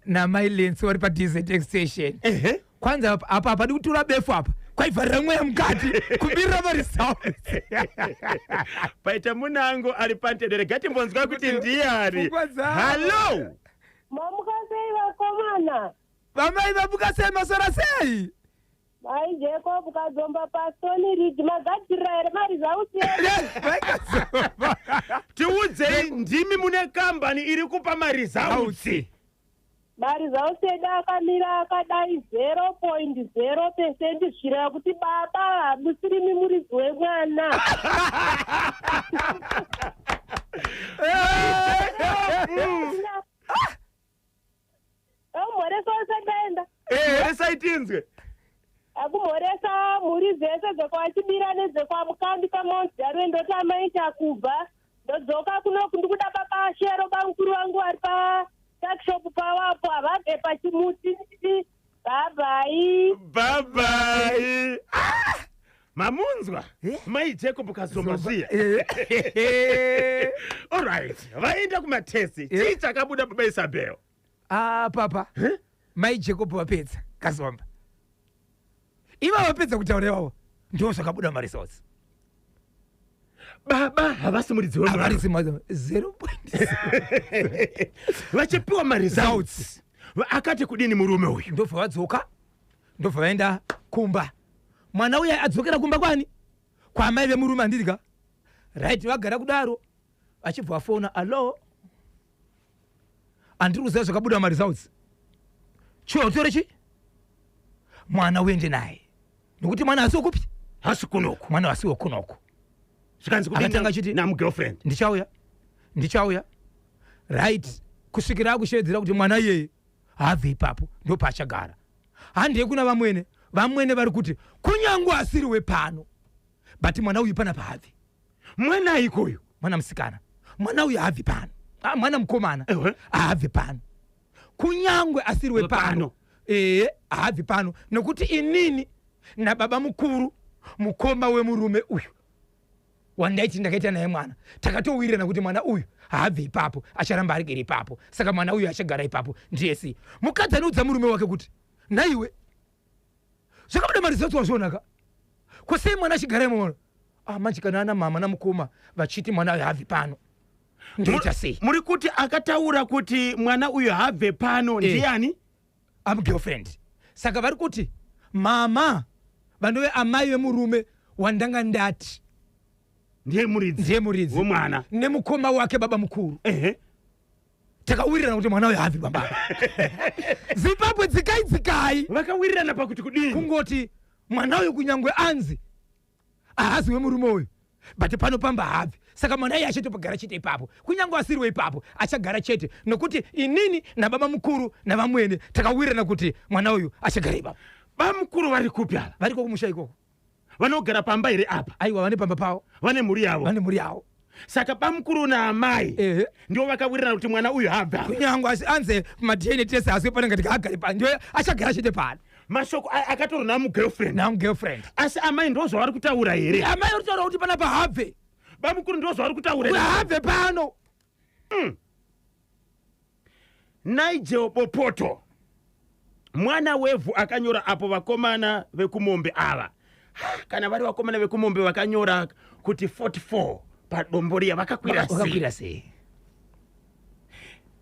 B: namailensi wari paDZX station. Kwanza apa apadi kutura befu apa kwaivharira mweya mukati kubirira marisounds.
A: Paita munango ari pantedere gatimbonzwa kuti ndiari. Hello.
C: Mamukasei vakomana.
B: Vamai vamukasei masora sei?
C: Mai Jacob kadzomba pasoni ridhi magadzirira here marizauti here.
A: Tiudzei ndimi mune kambani iri kupa marizauti.
C: Marizauti edu akamira akadai 0.0% zvireva kuti baba hamusirimi muridzi wemwana. Mhoresa usadaenda.
A: Mhoresa itinzwe.
C: Akumhoresa mhuri dzese dzekwachibira nedzekwamukambi kamonzaro ndoti amaita kubva ndodzoka kunoku ndikuda papashero bamukuru wangu ari patakshop pawapo havabve pachimuti bhabai
A: bhabai. Mamunzwa mai Jacob kazomaziya. Alright, vaenda kumatesti chii chakabuda baba Isabel?
B: Papa mai Jacob vapedza kazomba iva vapedza kutaura ivavo ndo zvakabuda marisource.
A: Baba havasi muridzi wemwana.
B: 0.0
A: vachipiwa maresults akati kudini murume uyu?
B: ndobva vadzoka ndobva vaenda kumba. Mwana uya adzokera kumba kwani kwamai vemurume andidya right. Vagara kudaro vachibva vafona alo andiri kuziva zvakabuda maresults. Chiotorechi mwana uende naye nokuti mwana asi wokupi?
A: Hasi kunoku.
B: Mwana asi wokunoku.
A: Zvikanzi
B: akatanga chiti
A: namugirlfriend
B: ndichauya right. Kusvikira akushevedzera kuti mwana iyeye habve ipapo ndo paachagara. Handei kuna vamwene vari kuti kunyange asiri wepano but mwana uyu pana pahabve.
A: Mwana ikoyo
B: mwana musikana mwana uyu habve pano. Mwana mukomana habve pano kunyange asiri wepano. Habve pano nokuti inini nababa mukuru mukoma wemurume uyu wandaiti ndakaita naye mwana takatowirirana kuti mwana uyu habve ipapo acharamba arigere ipapo saka mwana uyu achagara ipapo ndiyesi. Mukadzi anoudza murume wake kuti naiwe zvakabuda marizauti wazvionaka kwasei mwana achigara imomo manje kana ana mama namukoma vachiti mwana uyu habve pano ndoita sei?
A: Muri kuti akataura kuti mwana uyu habve pano ndiani?
B: Girlfriend. Saka vari kuti mama vanove amai vemurume wandanga ndati
A: ndiye muridzi wemwana
B: nemukoma wake baba mukuru. Takawirirana kuti mwana uyu habve baba. Zimbabwe dzikai
A: vakawirirana pakuti kudini
B: kungoti mwana uyu kunyangwe anzi hazi wemurume uyu but pano pamba habve. Saka mwana iye achatogara chete ipapo kunyange asiriwe ipapo achagara chete nokuti inini nababa mukuru navamwene takawirirana kuti mwana uyu achagara ipapo.
A: Baba mukuru vari kupi ava?
B: Variko kumusha ikoko.
A: Vanogara pamba here apa?
B: Aiwa vane pamba pavo.
A: Vane mhuri yavo. Saka baba mukuru naamai ndio vakawirirana kuti mwana uyu habve.
B: Kunyange anze madna test asi panenge tikagara pano ndio achagara chete pano.
A: Mashoko akatori namugirlfriend. Asi amai ndo zvavari kutaura here?
B: Amai vari kutaura kuti pana pahabve.
A: Baba mukuru ndo zvavari kutaura
B: habve pano.
A: Nigel Bopoto mwana wevhu akanyora apo vakomana vekumombe ava. Kana vari vakomana vekumombe vakanyora kuti 44 padombo riya vakakwira sei?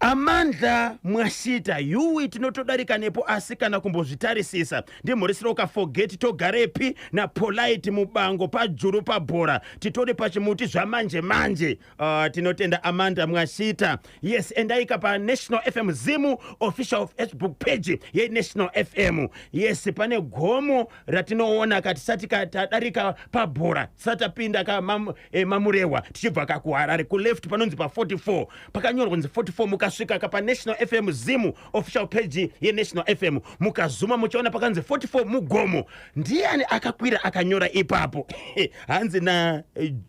A: Amandla Mwashita yuwi tinotodarika nepo asi kana kumbozvitarisisa ndimhoresero ukafogeti togarepi napolite mubango pajuru pabhora titori pachimuti zvamanje tinotenda Amanda Mwashita. Yes, endaika pa National FM Zimu official Facebook page ye National FM. Yes, pane gomo ratinoona katisati tadarika pabhora satapinda ka mamurewa tichibva kakuharare ku left panonzi pa 44 pakanyorwa kunzi 44 mukasvika kapa National FM Zimu official page ye National FM mukazuma muchaona pakanzi 44 mugomo. Ndiani akakwira akanyora ipapo?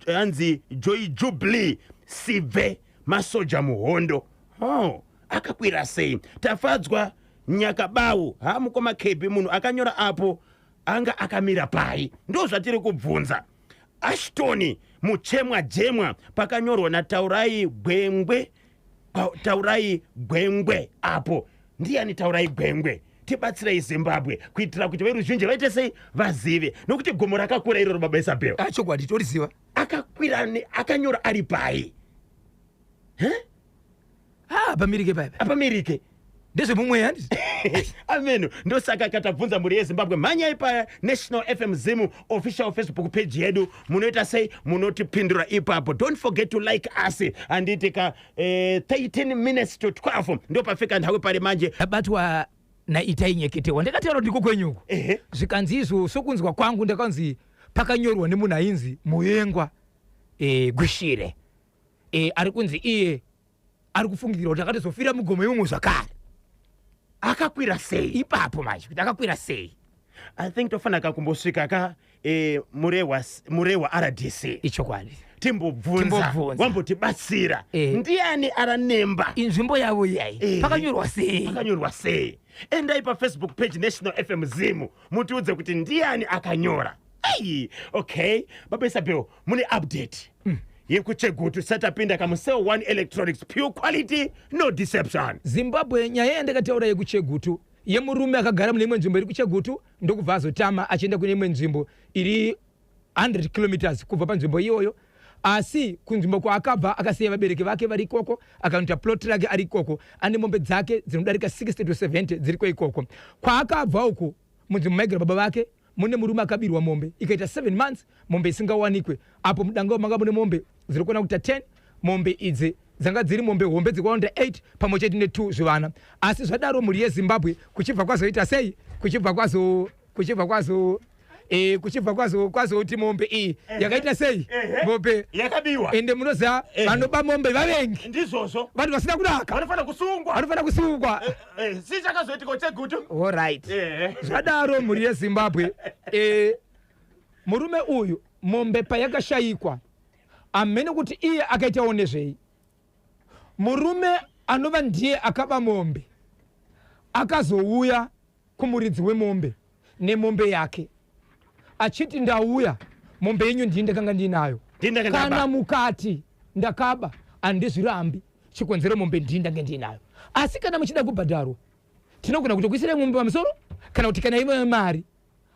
A: hanzi Joy Jubilee Sive masoja muhondo. Akakwira sei? Tafadzwa Nyakabau mukoma KB munhu akanyora apo anga akamira pai. Ndo zvatiri kubvunza. Ashtoni muchemwa jemwa pakanyorwa naTaurai Gwengwe taurai gwengwe apo. Ndiani taurai gwengwe? Tibatsirei Zimbabwe kuitira kuti veruzhinji vaite sei vazive, nokuti gomo rakakura iroro baba Isabel.
B: Chokwadi toriziva.
A: Akakwira akanyora ari pai.
B: Pamirike paipa.
A: Apamirike.
B: Ndezvemumwe handiti.
A: Ameno ndosaka katabvunza muri yeZimbabwe manyai pa National FM Zimu official Facebook page yedu munoita sei munotipindura ipapo. Don't forget to like us anditika 13 minutes to 12 ndo pafika nthawi pari manje
B: abatwa na itainyeketewa ndakataura ndiko kwenyuko. Zvikanzi izvo sokunzwa kwangu ndakanzi pakanyorwa nemunhu ainzi Muyengwa Gwishire ari kunzi iye ari kufungira kuti akatozofira mugomo imomo zvakare.
A: Akakwira sei
B: ipapo manje kuti akakwira sei?
A: I think tofana kakumbosvika ka murewa RDC.
B: Ichokwadi.
A: Timbobvunza wambotibatsira. Ndiani aranemba
B: inzvimbo yavo iyai pakanyorwa sei?
A: Pakanyorwa sei? Endai pa Facebook page National FM Zimu mutiudze kuti ndiani akanyora. Okay, baba Isabel mune update yekuchegutu satapinda kamuseo 1 electronics, pure quality, no deception.
B: Zimbabwe nyaya yandakataura yekuchegutu yemurume akagara mune imwe nzvimbo iri kuchegutu ndokubva azotama achienda kune imwe nzvimbo iri 100 kilometers kubva panzvimbo iyoyo, asi kunzvimbo kwaakabva akasiya vabereki vake vari ikoko, akaita plot rake ari ikoko, ane mombe dzake dzinodarika 60 to 70 dziri ikoko. Kwaakabva uko munzvimbo maigara baba vake mune murume akabirwa mombe ikaita 7 months mombe isingawanikwe. Apo mudango manga mune mombe zirikona kuita 10, mombe idzi dzanga dziri mombe hombe dzikawanda 8 pamwe chete ne2 zvivana. Asi zvadaro muri yeZimbabwe kuchibva kwazoita sei? Kuchibva kwazo kuti mombe iyi yakaita sei? Mombe
A: yakabiwa
B: ende munoza vanoba mombe vavengi
A: ndizvozvo
B: vanhu vasina kudaka vanofana kusungwa.
A: Si chakazoitika kuchegutu.
B: All right. Zvadaro muri yeZimbabwe murume uyu mombe payakashayikwa amene kuti iye akaitawo nezvei. Murume anova ndiye akaba mombe akazouya kumuridzi wemombe nemombe yake achiti ndauya mombe yenyu ndii ndakanga ndinayo, kana mukati ndakaba handizvirambi chikonzero mombe ndii ndange ndinayo. Asi kana muchida kubhadharwa tinogona kutokuisira mombe pamusoro kana kuti kana ive mari,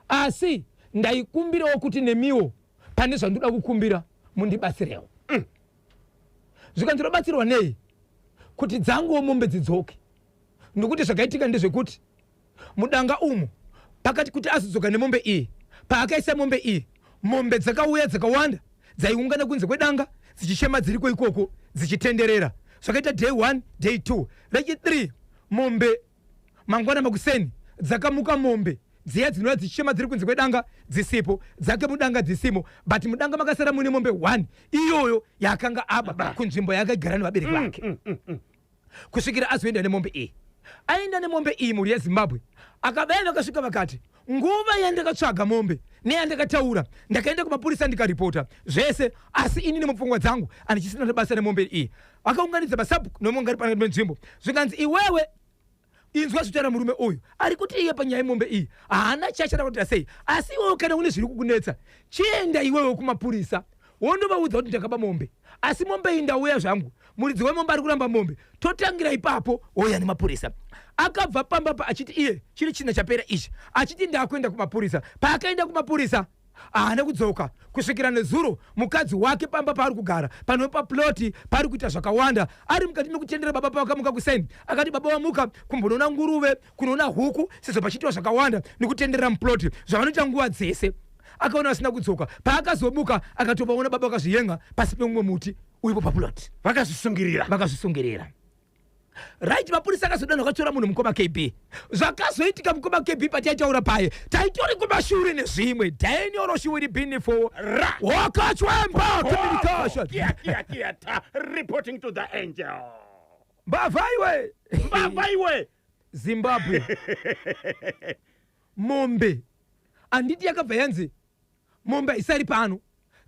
B: asi ndaikumbirawo kuti nemiwo pane zvandoda kukumbira mundibatsirewo. Zvikandirobatsirwa nei kuti dzanguwo mombe dzidzoke, nokuti zvakaitika ndezvekuti mudanga umo pakati kuti azodzoka nemombe iyi, paakaisa mombe iyi mombe dzakauya dzakawanda dzaiungana kunze kwedanga dzichishema dziriko ikoko dzichitenderera. Zvakaita day 1 day 2 rechi 3 mombe mangwana makuseni dzakamuka mombe dziya dzinouya dzichishema dziri kunze kwedanga dzisipo, dzake mudanga dzisimo, but mudanga makasara mune mombe 1 iyoyo yakanga aba kunzvimbo yakagara nevabereki vake. Kusvikira azoenda nemombe iyi, aenda nemombe iyi muri yeZimbabwe akabaya vakasvika vakati nguva yandakatsvaga mombe neyandakataura ndakaenda kumapurisa ndikaripota zvese, asi ini nemupfungwa dzangu andichisina nebasa nemombe iyi. Akaunganidza masabhuku nomongari pana nzvimbo zvikanzi iwewe inzwa zvitaura murume uyu ari kuti iye panyaya yemombe iyi haana chachada kuita sei, asi iwewe kana une zviri kukunetsa chienda iwewe kumapurisa wondovaudza kuti ndakaba mombe, asi mombe iyi ndauya zvangu, muridzi wemombe ari kuramba mombe, totangira ipapo ouya nemapurisa. Akabva pambapa achiti iye chiri china chapera ichi, achiti ndakuenda kumapurisa. Paakaenda kumapurisa haana kudzoka kusvikira nezuro mukadzi wake pamba paari kugara pano paploti pari kuita zvakawanda ari mukati mekutendera baba pakamuka kuseni akati baba wamuka kumbonoona nguruve kunoona huku sezvo pachitiwa zvakawanda nekutenderera muploti zvavanoita nguva dzese. Akaona asina kudzoka, paakazomuka akatopaona baba akazviyenga pasi pemumwe muti uipo paploti vakazvisungirira. Right, mapurisa akazodanha akatora munhu mukoma KB. Zvakazoitika mukoma KB patiataura paye taitori kumashure nezvimwe Daniel Oshiwiri Binifo wakachwemba communication
A: reporting to the angel.
B: Mbavaiwe Zimbabwe mombe anditi yakabva yanzi mombe isari pano,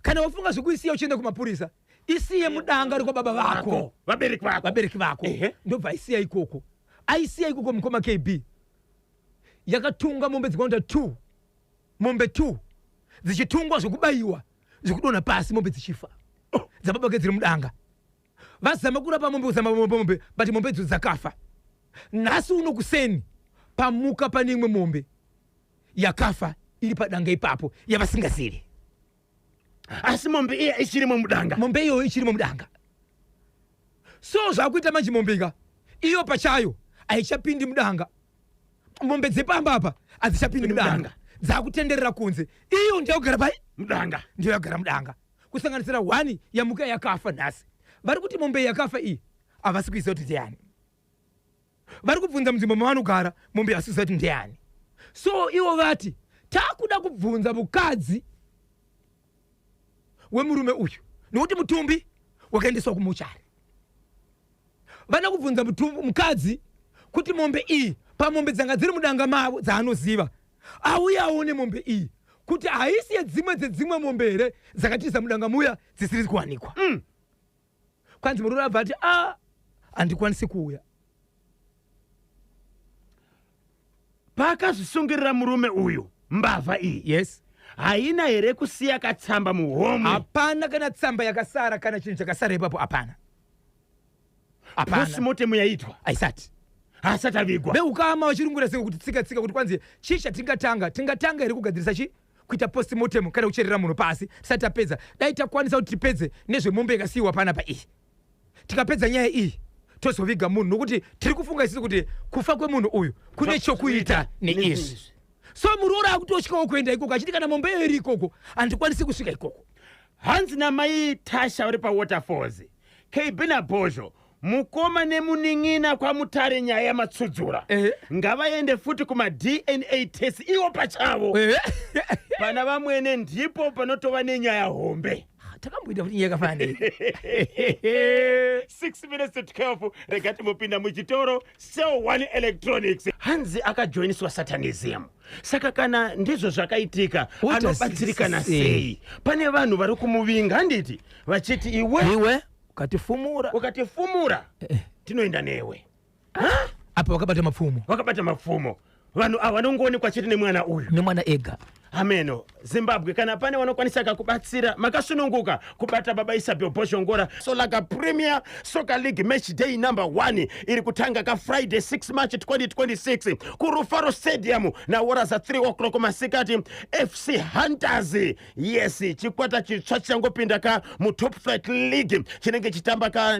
B: kana wafunga zvekuisiya uchienda kumapurisa isiye mudanga riko baba vako vabereki vako ndobva isiya ikoko. Aisiya ikoko mukoma KB yakatunga mombe dzikaunda 2 mombe 2 dzichitungwa zvekubayiwa zvekudonha pasi mombe dzichifa dzababa ke dziri mudanga. vazama kurapa mombe kuzama mombe but mombe dzakafa. Nhasi uno kuseni pamuka pane imwe mombe yakafa iri padanga ipapo yavasingaziri.
A: Asi mombe iya ichirimo mudanga.
B: Mombe iyo ichirimo mudanga. So zvakuita manje mombeka iyo pachayo aichapindi mudanga. Mombe dzepamba apa adzichapindi mudanga. Dzakutenderera kunze. Iyo ndiyo kugara pai
A: mudanga.
B: Ndiyo yagara mudanga. Kusanganisira 1 yamuka yakafa nhasi. Vari kuti mombe yakafa iyi avasi kuziva kuti ndiyani. Vari kubvunza munzvimbo mavanogara mombe asiziva kuti ndiyani. So ivo vati takuda kubvunza mukadzi wemurume uyu nokuti mutumbi wakaendeswa kumuchari. Vana kubvunza mukadzi kuti mombe iyi pamombe dzanga dziri mudanga mavo dzaanoziva auya aone mombe iyi kuti haisi dzimwe mombe here dzakatiza mudanga muya dzisiri kuwanikwa. Kwanzi murume abva ati handikwanisi kuuya.
A: Pakazvisungirira murume uyu mbavha iyi.
B: Yes.
A: Haina here kusiya katsamba muhomwe.
B: Hapana kana tsamba yakasara kana chinhu chakasara ipapo hapana.
A: Postmortem yaitwa.
B: Aisati.
A: Hasati avigwa.
B: Beukama vachirungura senge kuti tsika kuti kwanzi chisha tingatanga here kugadzirisa kuita postmortem kana kucherera munhu pasi tisati tapedza. Dai takwanisa kuti tipedze nezvemombe yakasiyiwa panapa iyi. Tikapedza nyaya iyi tozoviga munhu nokuti tiri kufunga isisi kuti kufa kwemunhu uyu kune chokuita neizvi. So muroora akutosvikawo kuenda ikoko achiti kana mombe iyo iri ikoko handikwanisi kusvika ikoko.
A: Hanzi namai Tasha uri paWaterfalls. KB naBhozho mukoma nemuning'ina kwamutare nyaya yamatsudzura. Ngavaende futi kuma-DNA test iwo pachavo. Pana vamwene ndipo panotova nenyaya hombe.
B: Takamboita kuti nyaya yakafana nei.
A: 6 minutes to 12 regati mupinda muchitoro Cell 1 Electronics. Hanzi akajoiniswa Satanism. Saka kana ndizvo zvakaitika anobatsirikana sei. Pane vanhu vari kumuvinga handiti vachiti iwe ukatifumura tinoenda newe.
B: Apa wakabata mapfumo.
A: Wakabata mapfumo. Vanhu ava vanongoonekwa chete nemwana uyu.
B: Nemwana ega.
A: Ameno. Zimbabwe kana pane vanokwanisa kakubatsira makasununguka kubata baba Isabel Boshongora. Solaka Premier Soccer League Match Day number 1 iri kutanga ka Friday 6 March 2026 ku Rufaro Stadium na horas za 3 o'clock masikati. FC Hunters yes chikwata chitsva changopinda ka mu Top Flight League chinenge chitamba ka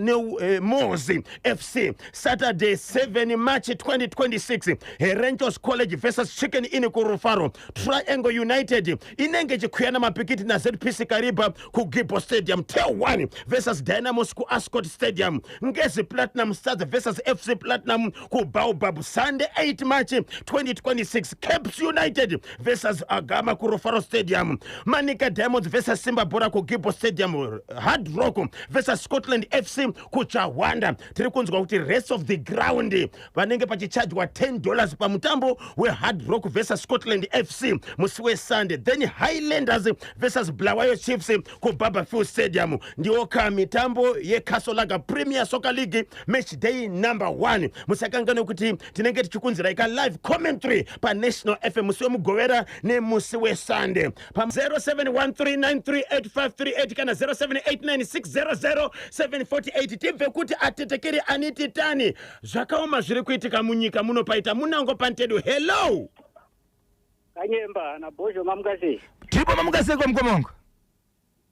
A: Mozi FC Saturday 7 March 2026 Rangers College versus Chicken Inn ku Rufaro. Triangle United inenge chikwiyana mapikiti na ZPC Kariba ku Gibo Stadium. Tel 1 versus Dynamos ku Ascot Stadium. Ngezi Platinum Stars versus FC Platinum ku Baobab. Sunday 8 March 2026 Caps United versus Agama ku Rufaro Stadium. Manika Diamonds versus Simba Bora ku Gibo Stadium. Hard Rock versus Scotland FC ku Chawanda. Tiri kunzwa kuti rest of the ground vanenge pachichajwa $10 pa mutambo we Hard Rock versus Scotland FC musiwe Sunday. Then Highlanders versus Bulawayo Chiefs ku Barberfield Stadium. Ndioka mitambo ye Kasolaga Premier Soccer League Match Day number 1. Musakangane kuti tinenge tichikunzira ika live commentary pa National FM musiwe mugovera ne musiwe Sunday pa 0713938538 kana 0789600748 tibve kuti atetekeri aniti tani zvakaoma zviri kuitika munyika muno paita munango pantedu. Hello
D: Kanyemba na Bhozho mamukase.
B: Tipo mamukase kwa mkomongo.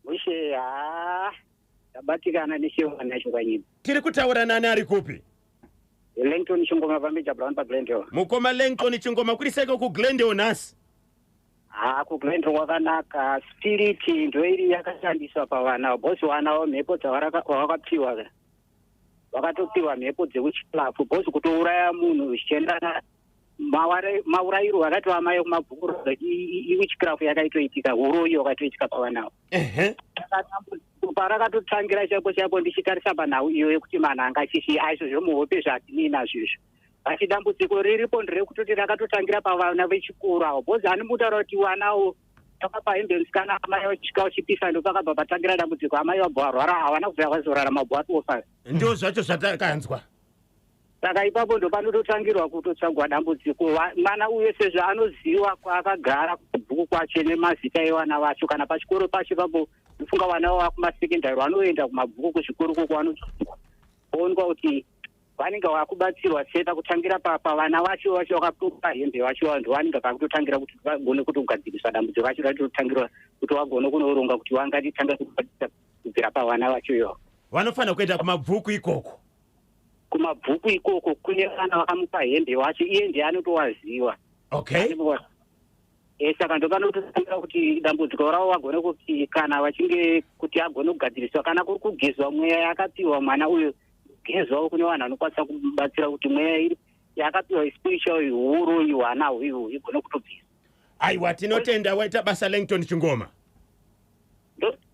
D: Mushe tabatikana nishiwa nacho Kanyemba.
A: Tiri kutaura nani ari kupi?
D: Langton Chingoma pamija Brown pa Glendale.
A: Mukoma Langton Chingoma kuriseka ku Glendale nasi.
D: Ku Glendale wakanaka spirit ndo iri yakashandiswa pa vana. Bosi vana mhepo dzavakapiwa. Vakatopiwa mhepo dzekuchiplafu. Bosi kutouraya munhu zvichiendana maurairo wakati wamayo kumabhukuru iwitchcraft yakaitoitika uroyi wakatoitika pavanawo. Parakatotsangira chapo ndichitarisa panhau iyo yekuti manhu angachishi aizvo zvomuhope zvatini nazvizvo asi dambudziko riripo nderekutoti rakatotangira pavana vechikuru avo bhozi anomutaura kuti wanawo takapa hembe musikana amai vachika uchipisa ndo pakabva patangira dambudziko amai vabva varwara havana kubva vazorarama bho atofa.
A: Ndio zvacho zvatakanzwa.
D: saka ipapo ndo panototangirwa kutotsvagwa dambudziko. Mwana uye sezvo anoziva kwaakagara kubhuku kwacho nemazita evana vacho, kana pachikoro pacho ipapo ufunga vana vava kumasekendari vanoenda kumabhuku kuzvikoro koko vanotsvagwa oonekwa kuti vanenge vakubatsirwa sei pakutangira pavana vacho vakapupa hembe vacho vantu vanenge pakutotangira kuti vagone kutogadzirisa dambudziko racho ratotangirwa kuti vagone kunoronga kuti vangatitanga kubvira pavana vacho ivo.
A: Vanofanira kuenda kumabhuku ikoko.
D: Kumabhuku ikoko kune vana vakamupa hembe vacho, iye ndiye anotowaziva.
A: Okay.
D: Saka ndo panototangira kuti dambudziko ravo vagone kuti kana vachinge kuti agone kugadziriswa, kana kuri kugezwa mweya yakapiwa mwana uyu, gezwawo kune vanhu vanokwanisa kubatsira kuti mweya yakapiwa spiritual huru ihwana uyu igone kutobvisa.
A: Aiwa, tinotenda waita basa Langton Chingoma.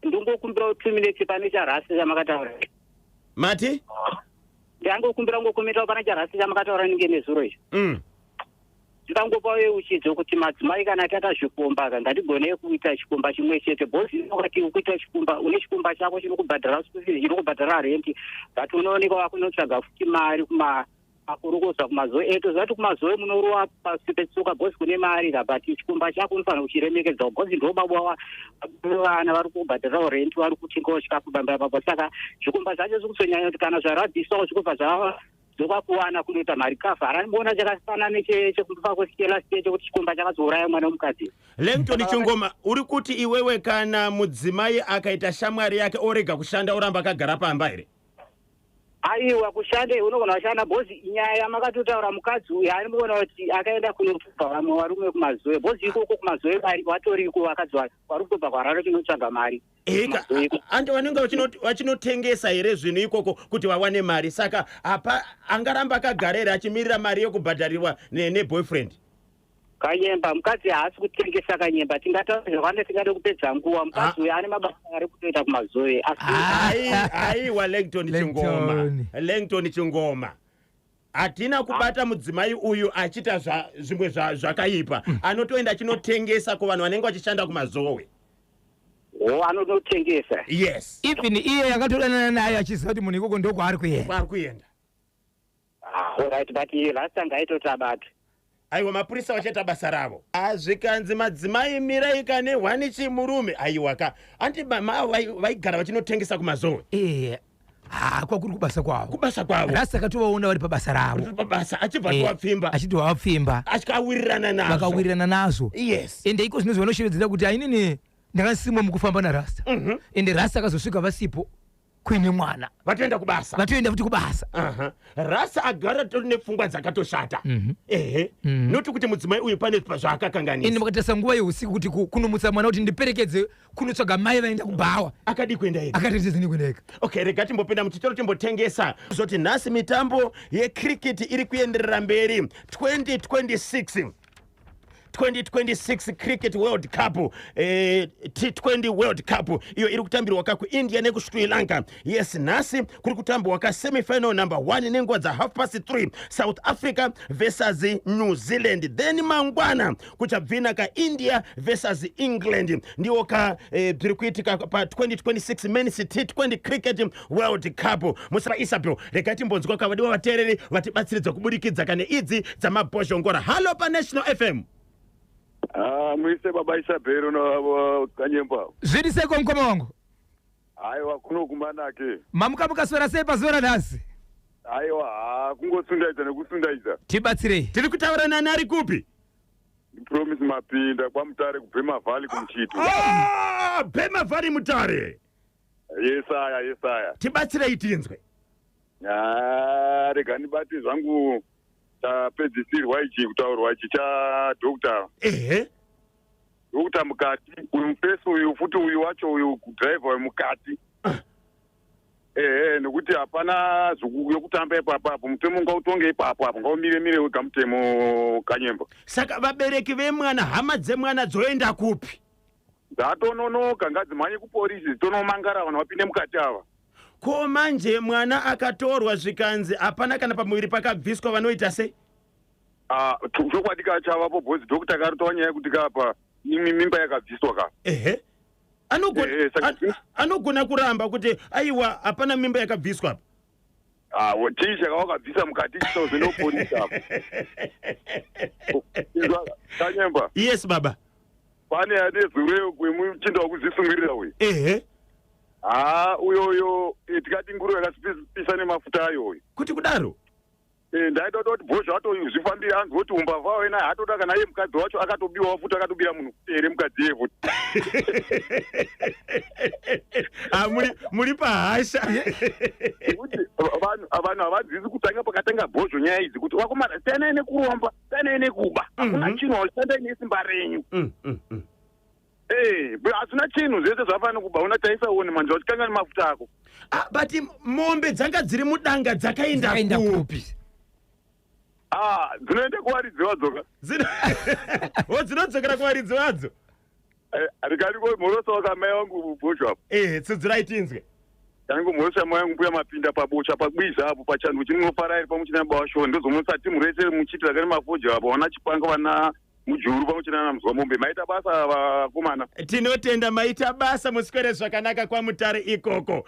D: Ndingokumbira 2 minutes pane charasi chamakataura.
A: Mati?
D: Ndangokumbira ngokometawo pane charasi chamakataura ninge nezuro izvo. Ndikangopawo uchidzo kuti madzimai kana tata zvikomba ngatigone kuita chikomba chimwe chete. Bosi wakati ukuita chikomba, une chikomba chako chinokubhadhara school, chinokubhadhara rent, but unooneka wakunotsvaga futi mari kumakurukosa kumazoe eto zvati kumazoe munorowa pasi petsoka bosi kune mari but chikomba chako unofanira kuchiremekedza bosi ndo baba vana vari kubhadhara rent, vari kutengawo chikafu bamba baba. Saka chikomba zvacho zvikusonyanya kuti kana zvarabhisawo chikomba zvava zokakuwana kunoita mari kavhara. Ndinoona chakafanana nechekufa kwesikela stage kuti chikomba chakazouraya mwana mukadzi.
A: Langton Chingoma, uri kuti iwewe kana mudzimai akaita shamwari yake orega kushanda oramba akagara pamba here?
D: Aiwa, kushande unogona kushanda bosi. Nyaya yamakatotaura mukadzi uyu anoona kuti akaenda kunopfupa vamwe varume kumazoe. Bosi ikoko kumazoe vatoriko vakadzi vari kutobva kwararo chinotsvaga mari.
A: Ande vanenge vachinotengesa here zvinhu ikoko kuti vawane mari, saka apa angaramba akagara here achimirira mari yokubhadharirwa neboyfriend?
D: Kanyemba mukadzi haasi kutengesa kanyemba, tingataura zvakanda tingade kupedza nguva. Mukadzi uyu ane mabasa ari kutoita kumazoe.
A: Aiwa Langton Chingoma, hatina kubata mudzimai uyu achita zvimwe zvakaipa. Anotoenda achinotengesa kuvanhu vanenge vachishanda kumazoe.
D: Anototengesa.
A: Yes.
B: Even iye yakatodanana naye achiziva kuti munhu ikoko ndokwaari
A: kuenda.
D: Alright, but last time ngaitotabata.
A: Aiwa, mapurisa vachaita basa ravo. Zvikanzi madzimai mirai kane wanichi murume. Aiwa ka anti vaigara vachinotengesa kumazoe.
B: Kwakuri kubasa kwavo.
A: Kubasa kwavo.
B: Rasa katovaona vari pabasa ravo.
A: Pabasa achibva kuwapfimba.
B: Achiti wapfimba.
A: Achikawirirana nazo.
B: Vakawirirana nazo.
A: Yes.
B: Ende iko zvinhu zvanoshevedzera kuti ainini ndakasimwa mukufamba narasta. Ende rasta akazosvika vasipo kuine mwana.
A: Vatoenda kubasa.
B: Vatoenda futi kubasa.
A: Rasa agara tori nepfungwa dzakatoshata. Noti kuti mudzimai uyu pane zvaakakanganisa.
B: Ende makatarisa nguva yeusiku kuti kunomutsa mwana kuti ndiperekedze kunotsvaga mai vaenda kubhawa.
A: Akadi kuenda ega.
B: Akati ndizini kuenda ega.
A: Okay, rega timbopinda muchitoro timbotengesa. Zoti nhasi mitambo yecricket iri kuenderera mberi. 2026 Cricket World Cup, T20 World Cup, iyo iri kutambirwa kuIndia nekuSri Lanka. Yes, nhasi kuri kutambwa semi-final number 1 nenguva dza 3:30 South Africa versus New Zealand. Then mangwana kuchabvina India versus England. Ndiwo zviri kuitika pa 2026 Men's T20 Cricket World Cup. Musaba Isabel, rega timbonzwa kavadiwa vateereri vatibatsiridza kubudikidza kane idzi dzamabhozhongora. Halo pa National FM.
E: Muise baba Isabel no Kanyemba.
B: Zviri seko mkoma wangu?
E: Aiwa, kunokumanake.
B: Mamuka mukaswera sei pazuva nhasi?
E: Aiwa, kungosundaidza nekusundaidza.
B: Tibatsirei.
A: Tiri kutaura nani ari kupi?
E: Promise Mapinda kwaMutare kuBhema Valley kumchito.
A: Bhema Valley Mutare.
E: Yesaya.
A: Tibatsirei tinzwe.
E: Rega ndibate zvangu tapedzisirwa ichi kutaurwa ichi chadokta. Dokta mukati uyu mufesi uyu futi uyu wacho uyu driver wemukati. Nekuti hapana yokutamba ipapo mutemo ngautonge ipapo ngaumire wega mutemo Kanyemba.
A: Saka vabereki vemwana, hama dzemwana dzoenda kupi?
E: Dzatononoka, ngadzimhanye kupolisi dzitonomangara vanhu vapinde mukati ava.
A: Ko manje mwana akatorwa zvikanzi hapana kana pamuviri pakabviswa vanoita sei?
E: Chokwadi kachavapo bhozi dokta karitaura nyaya yekuti kapa mimba yakabviswa ka.
A: Anogona kuramba kuti aiwa hapana mimba yakabviswa apa?
E: tisha kawakabvisa mukati chitozvinoponisa. Kanyemba.
A: Yes baba.
E: Pane ane zure kwemuchinda wekuzvisungirira uyu. Uyoyo tikati nguruve yakasipisa nemafuta ayo uyu.
A: Kuti kudaro?
E: Ndaida kuti bhozha atozvifambira anzi kuti umbavha wena hatoda kana iye mukadzi wacho akatobiwawo futi akatobira munhu ere mukadzi iye futi.
A: Muri pahasha.
E: Kuti vanhu havadzisi kutanga pakatanga bhozho nyaya idzi kuti wakomana siyanai nekuromba siyanai nekuba hakuna chinhu wachishandai nesimba renyu. Hasina chinhu zvese zvafanira kuba unataisaone manje wachikanga nemafuta ako.
A: But mombe dzanga dziri mudanga dzakaenda kupi?
E: Dzinoenda kuvaridzi vadzoka.
A: Dzinadzokera kuvaridzi vadzo?
E: Rikaniko mhorosa wakamai wangu bhozho apo.
A: Tsidzirai tinzwe.
E: Kaniko mhorosa mai wangu mbuya mapinda pabocha pagwiza apo pachanhu chinofarairi pamuchina bawasho ndozomusa timu rese muchitira kane mafodho apo wana chipanga vana mujuru pamuchina namzwa mombe maita basa vakomana.
A: Tinotenda maita basa muswere zvakanaka kwamutare ikoko.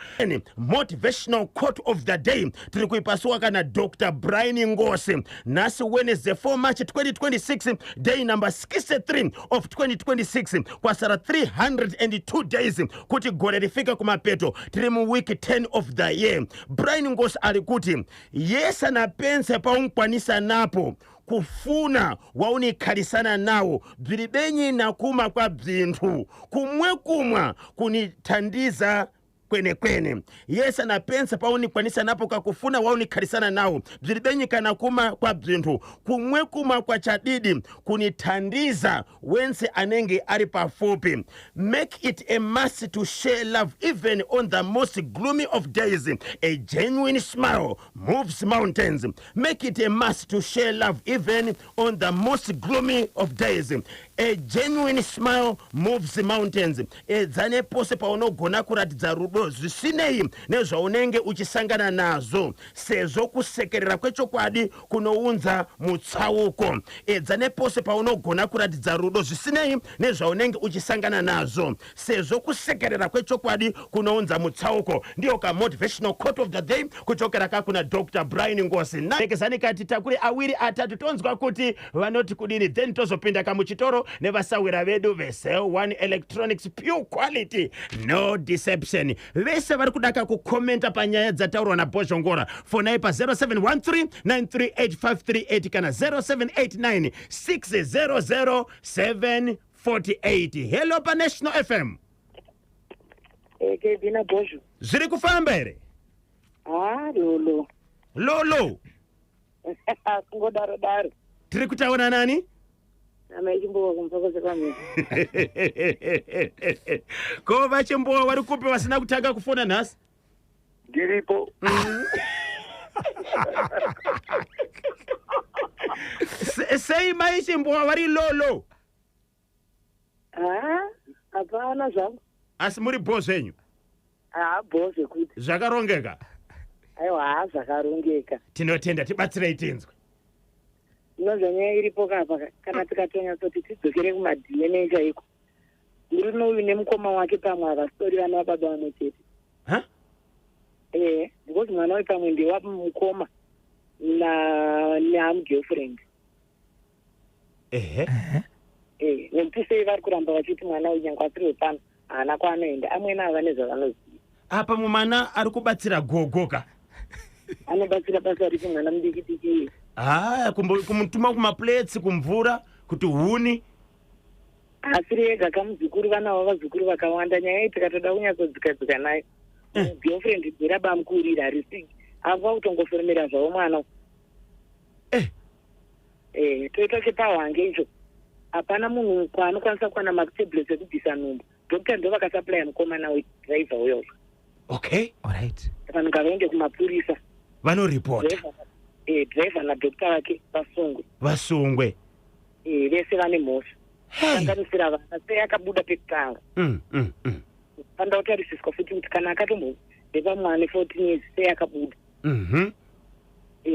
A: Motivational quote of the day tiri kuipasiwa kana Dr. Brian Ngosi. Nasi Wednesday 4 March 2026 day number 63 of 2026 kwasara 302 days kuti gore rifika kumapeto tiri mu week 10 of the year. Brian Ngosi ali kuti yesa na pense paungkwanisa napo kufuna waunikarisana nawo bviribenyi nakuma kwa bzinthu kumwe kumwa kunithandiza kwene yesa na pensa paunikwanisa napo kakufuna waunikarisana nawo bziribenyi kana kuma kwa bzinthu kumwe kumwa kwa chadidi kunithandiza wense anenge ari pafupi. Make it a must to share love even on the most gloomy of days. A genuine smile moves mountains. Make it a must to share love even on the most gloomy of days. A genuine smile moves mountains. Edzane pose paunogona kuratidza rudo zvisinei nezvaunenge uchisangana nazo sezvo kusekerera kwechokwadi kunounza mutsauko. Edzane pose paunogona kuratidza rudo zvisinei nezvaunenge uchisangana nazo sezvo kusekerera kwechokwadi kunounza mutsauko. Ndiyo ka motivational quote of the day kuchokera kakuna Dr. Brian Ngosi. Nekezani kati takuri awiri atatu tonzwa kuti vanoti kudini then tozopinda kamuchitoro nevasawira vedu vesel one electronics pure quality no deception. Vese vari kudaka kukomenta panyaya dzataurwa naBhozho Ngora fonai pa 0713938538 kana 0789600748. Hello pa National FM.
C: Kevina Bhozho.
A: Zviri kufamba here? Lolo.
C: Kungodaro.
A: Tiri kutaura nani?
C: Amechimbowa kumfokoze kwami.
A: Ko vachimbowa vari kupi vasina kutanga kufona nhasi?
E: Ndiripo.
A: Sei maichimbowa vari lolo?
C: Hapana zvangu.
A: Asi muri Bhozho henyu?
C: Bhozho kuti.
A: Zvakarongeka?
C: Aiwa, zvakarongeka.
A: Tinotenda, tibatsirei tinzwe.
C: Inonzwa nyaya iripo kapa kana tikatonya kuti tidzokere kumaDNA chaiko. Murume uyu nemukoma wake pamwe havastori vana baba vamwe chete. Because mwana we pamwe ndiye wapamukoma namugirlfriend. Nekuti sei vari kuramba vachiti mwana uyu nyange asiri wepano haana kwaanoenda amweni ava nezvavanoziva.
A: Apa mumwana ari kubatsira gogoka?
C: Anobatsira basa ripi mwana mudiki iye.
A: Kumutuma kumaplates kumvura kuti huni.
C: Asiri ega kamuzukuru vanavo vazukuru vakawanda nyaya iyi tikatoda kunyatsodzika nayo. Girlfriend dziraba mukurira harisiki ava kutongoforomera zvavo mwana. Toita chepawange icho hapana munhu kwaanokwanisa kuwana makutablets ekubvisa nhumbu. Dokta ndo vakasaplaya mukomana wedriver uyo.
A: Okay, alright.
C: Vanhu ngavaende kumapurisa
A: vanoripota.
C: Driver nadokta wake vasungwe. Vese vane mhosva. Sanganisira vana sei akabuda pekutanga. Panda kutarisiswa futi kuti kana akatombobepa mwana 14 years sei akabuda.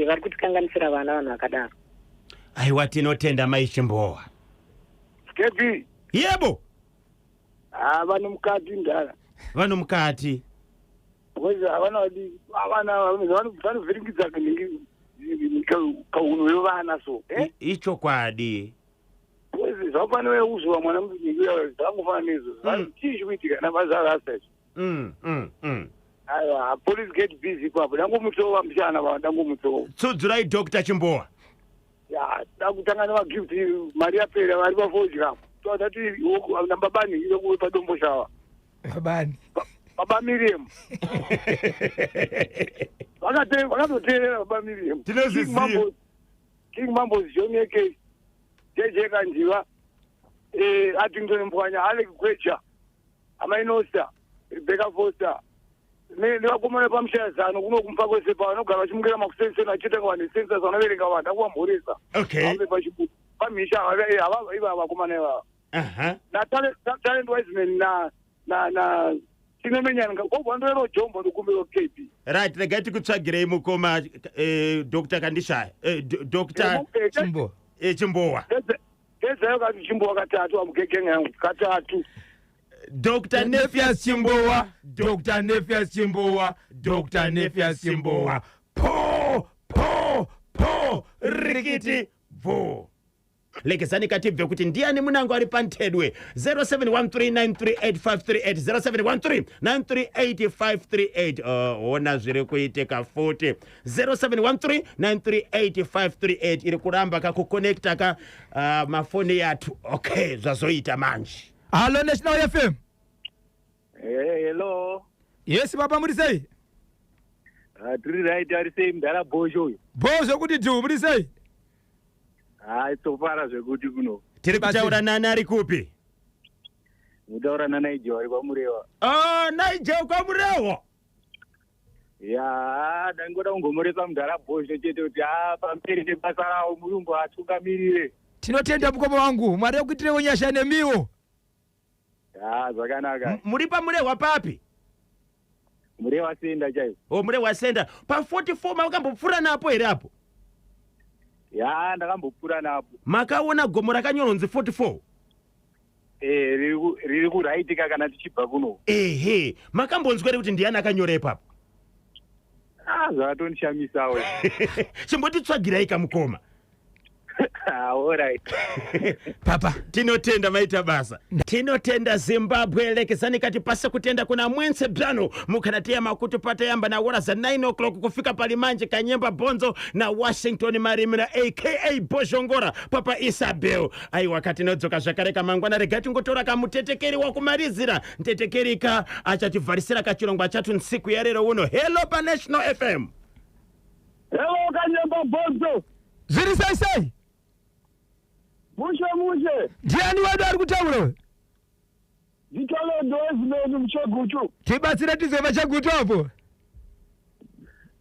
C: Vari kutikanganisira vana vanhu vakadaro.
A: Aiwa, tinotenda maichimbowa.
E: Kepi.
A: Yebo.
E: Vanhu mukati ndara.
A: Vanhu mukati.
E: Because avana vanovhiringidza kauno yevana so.
A: Icho kwadi.
E: Because zvafanira kuzova mwana munyika zvangofana nezvo. Chii chikuitika nabasa akasai. Police get busy papo. Dangomutova mushana va dangomutova.
A: Tsudzurai Dr. Chimbowa.
E: Ya, dakutanga nemagift mari yapera vari pafodya. Todati nambabani ile kuwe padombo shawa.
B: Babani.
E: Baba Miriam. Vakatoteerera Baba Miriam. King Mambo Zioneke. JJ Kanjiva. Atington Mpwanya, Alec Gwecha. Amainosta. Rebecca Foster. Nevakomana pamushayazano kunokumfa kwese pavanogara vachimukira makusensena achitanga vanhu sensa vanoverenga vanhu akuvamhoresa.
A: Okay.
E: Pamisha ivava vakomana ivava. Talent Wiseman na Chinemenyanga kobva ndoero Jombo ndokumbiro KP.
A: Right, regai tikutsvagirei mukoma Dr. Kandishaya. Dr.
B: Chimbowa.
A: Chimbowa.
E: Kezayo kati Chimbowa katatu amukekenga yangu katatu.
A: Dr. Nephias Chimbowa, Dr. Nephias Chimbowa, Dr. Nephias Chimbowa. Po, rikiti, vo. Lekezani katibve kuti ndiani munango ari pantedwe 0713938538 0713938538 ona zviri kuitika futi 0713938538 iri kuramba kakukonekta ka mafoni yatu. Okay, zvazoita manje.
B: Hello National FM.
E: Hello.
B: Yes baba muri sei?
E: Tiri right ari sei mdara Bojo.
B: Bojo kuti tu muri sei?
E: Topara zvekuti kuno.
A: Tiri kutaura nani ari kupi?
E: Mutaura naNaija ari kwaMurewa.
A: Naija kwaMurewa.
E: Ya, dangoda kungomuresa mdara Bojo chete kuti pamperi nebasa rawo Mulungu atungamirire.
B: Tinotenda mukoma wangu, Mwari akuitirewo nyasha nemiwo.
E: Zvakanaka.
A: Muri paMurewa papi?
E: Murewa Senda chaipo.
A: Murewa Senda. Pa 44 makambopfura napo here apo?
E: Ya, ndakambopfura napo.
A: Makaona gomo rakanyoronzi 44?
E: Riri kuraitika kana tichibva kuno.
A: Ehe, makambonzwere kuti ndiani akanyora ipapo?
E: Zvakatondishamisawo.
A: Chimbotitsvagirai kamukoma.
E: Alright.
B: Papa
A: tinotenda maita basa. Tinotenda Zimbabwe lekezani kati pasa kutenda kuna mwense bzano mukanatia makutu pata yamba na wara za 9 o'clock kufika palimanje Kanyemba Bonzo na Washington Marimina aka Boshongora Papa Isabel. Ai wakati nodzoka zvakareka mangwana regati ngotora kamutetekeri wakumarizira ntetekeri ka achativharisira kachirongwa chatu nsiku ya lero uno. Hello pa National FM.
E: Hello Kanyemba Bonzo.
B: Zviri sai.
E: Mushe.
B: Ndiani wadu ari kutaura?
E: Nditole ndozimeni muchagutu.
B: Tibatsire tizova chagutu apo.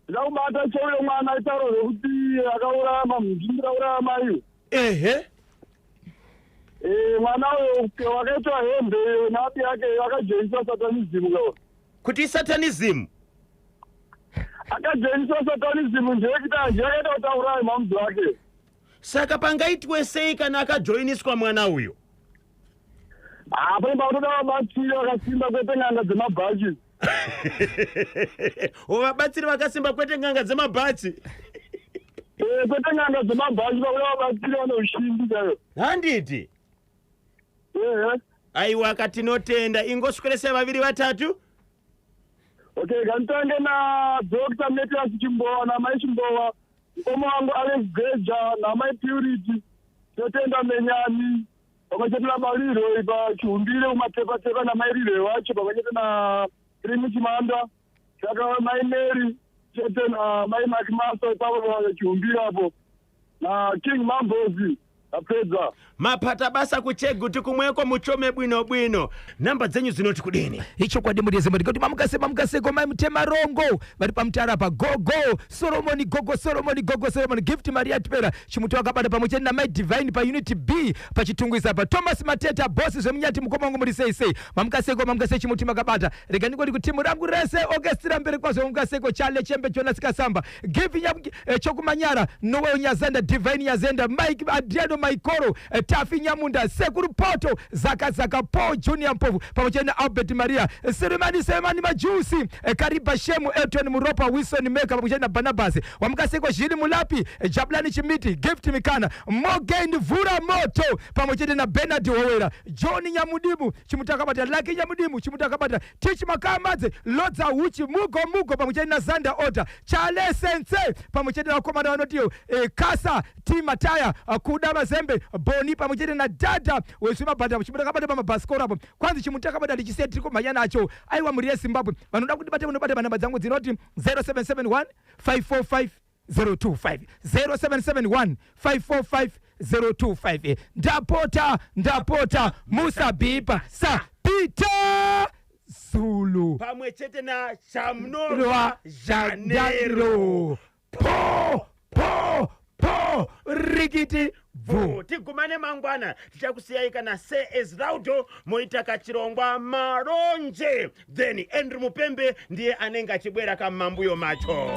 E: Ndaubata chauyo mwana itaro kuti akaurama muzvimbira urama iyo.
A: Ehe.
E: Mwana uyo wakaitwa hembe napi yake akajoinisa satanism kawa.
A: Kuti satanism?
E: Akajoinisa satanism ndekuti akaita kutaura mamzu wake.
A: Saka pangaitwe sei kana akajoiniswa mwana uyo?
E: Pane paunoda vabatsiri vakasimba kwete n'anga dzemabhachi.
A: Vabatsiri vakasimba kwete n'anga dzemabhachi?
E: Kwete n'anga dzemabhachi paunoda vabatsiri vane ushindi chayo.
A: Handiti? Aiwa katinotenda ingoswerese vaviri vatatu?
E: Okay, kantange na Dr. Nephias Chimbowa na Mai Chimbowa. Mkomo wangu Alex Geja na Mai Purity. Totenda Menyani. Wakachetula maliro ipa chiumbile umatepa na mairire wacho. Wakacheta na Primi Chimanda. Chaka Mai Mary. Chete na Mai Makimaso ipa waka chiumbile hapo. Na King Mambozi. Apedza.
A: Mapata basa kuchegutu kumweko muchome bwino. Namba dzenyu zinoti kudini.
B: Icho kwa dimu dieze mwadi. Kuti mamukase koma mtema rongo. Bari pa mtara pa gogo. Solomoni gogo. Gift Maria Tpera. Chimutu wakabada pa mcheni na Mai Divine pa Unity B. Pa chitunguisa pa Thomas Mateta. Bossi zemnyati mkoma wangu mwadi sei. Mamukase chimutu makabata. Regani kwa timu rangu rese. Orchestra mbele kwa mamukase ko Charlie Chembe Jonas Kasamba. Give ya choku manyara. Nowe Nyazenda Divine Yazenda. Mike Adriano
F: Maikoro, Tafi Nyamunda, Sekuru Poto, Zaka Paul Junior Mpovu, pamoja na Albert Maria, Semani Majusi, Kariba Shemu, Elton Muropa, Wilson Meka, pamoja na Barnabas, Wamkaseko Jili Mulapi, Jablani Chimiti, Gift Mikana, Mogen Vura Moto, pamoja na Bernard Owera, Johnny Nyamudimu, Chimutakabata, Lucky Nyamudimu, Chimutakabata, Teach Makamaze, Lotza Uchi, Mugo, pamoja na Zanda Ota, Charles Sense, pamoja na Komanda Wanotio, Kasa, Timataya, Kudama Zembe, Boni, pamoja na Dada, Wesuma Bada, Chimutakabata Mama Baskora, Kwanzi Chimutakabata Lichisetriko Mayana Acho, Aiwa Muria Zimbabwe, Manunda Kudibata Munobata Manaba Zangu Zinoti, 0771 545 025 0771 545 025. Ndapota Musa Bipa Sa Peter Zulu
A: pamwe chete na Chamnorwa
F: Janeiro po Rikiti vu.
A: Tigumane mangwana tichakusiyayika na CS Raudo moita kachirongwa Maronje, then Andrew Mupembe ndiye anenga chibwera kamambuyo macho.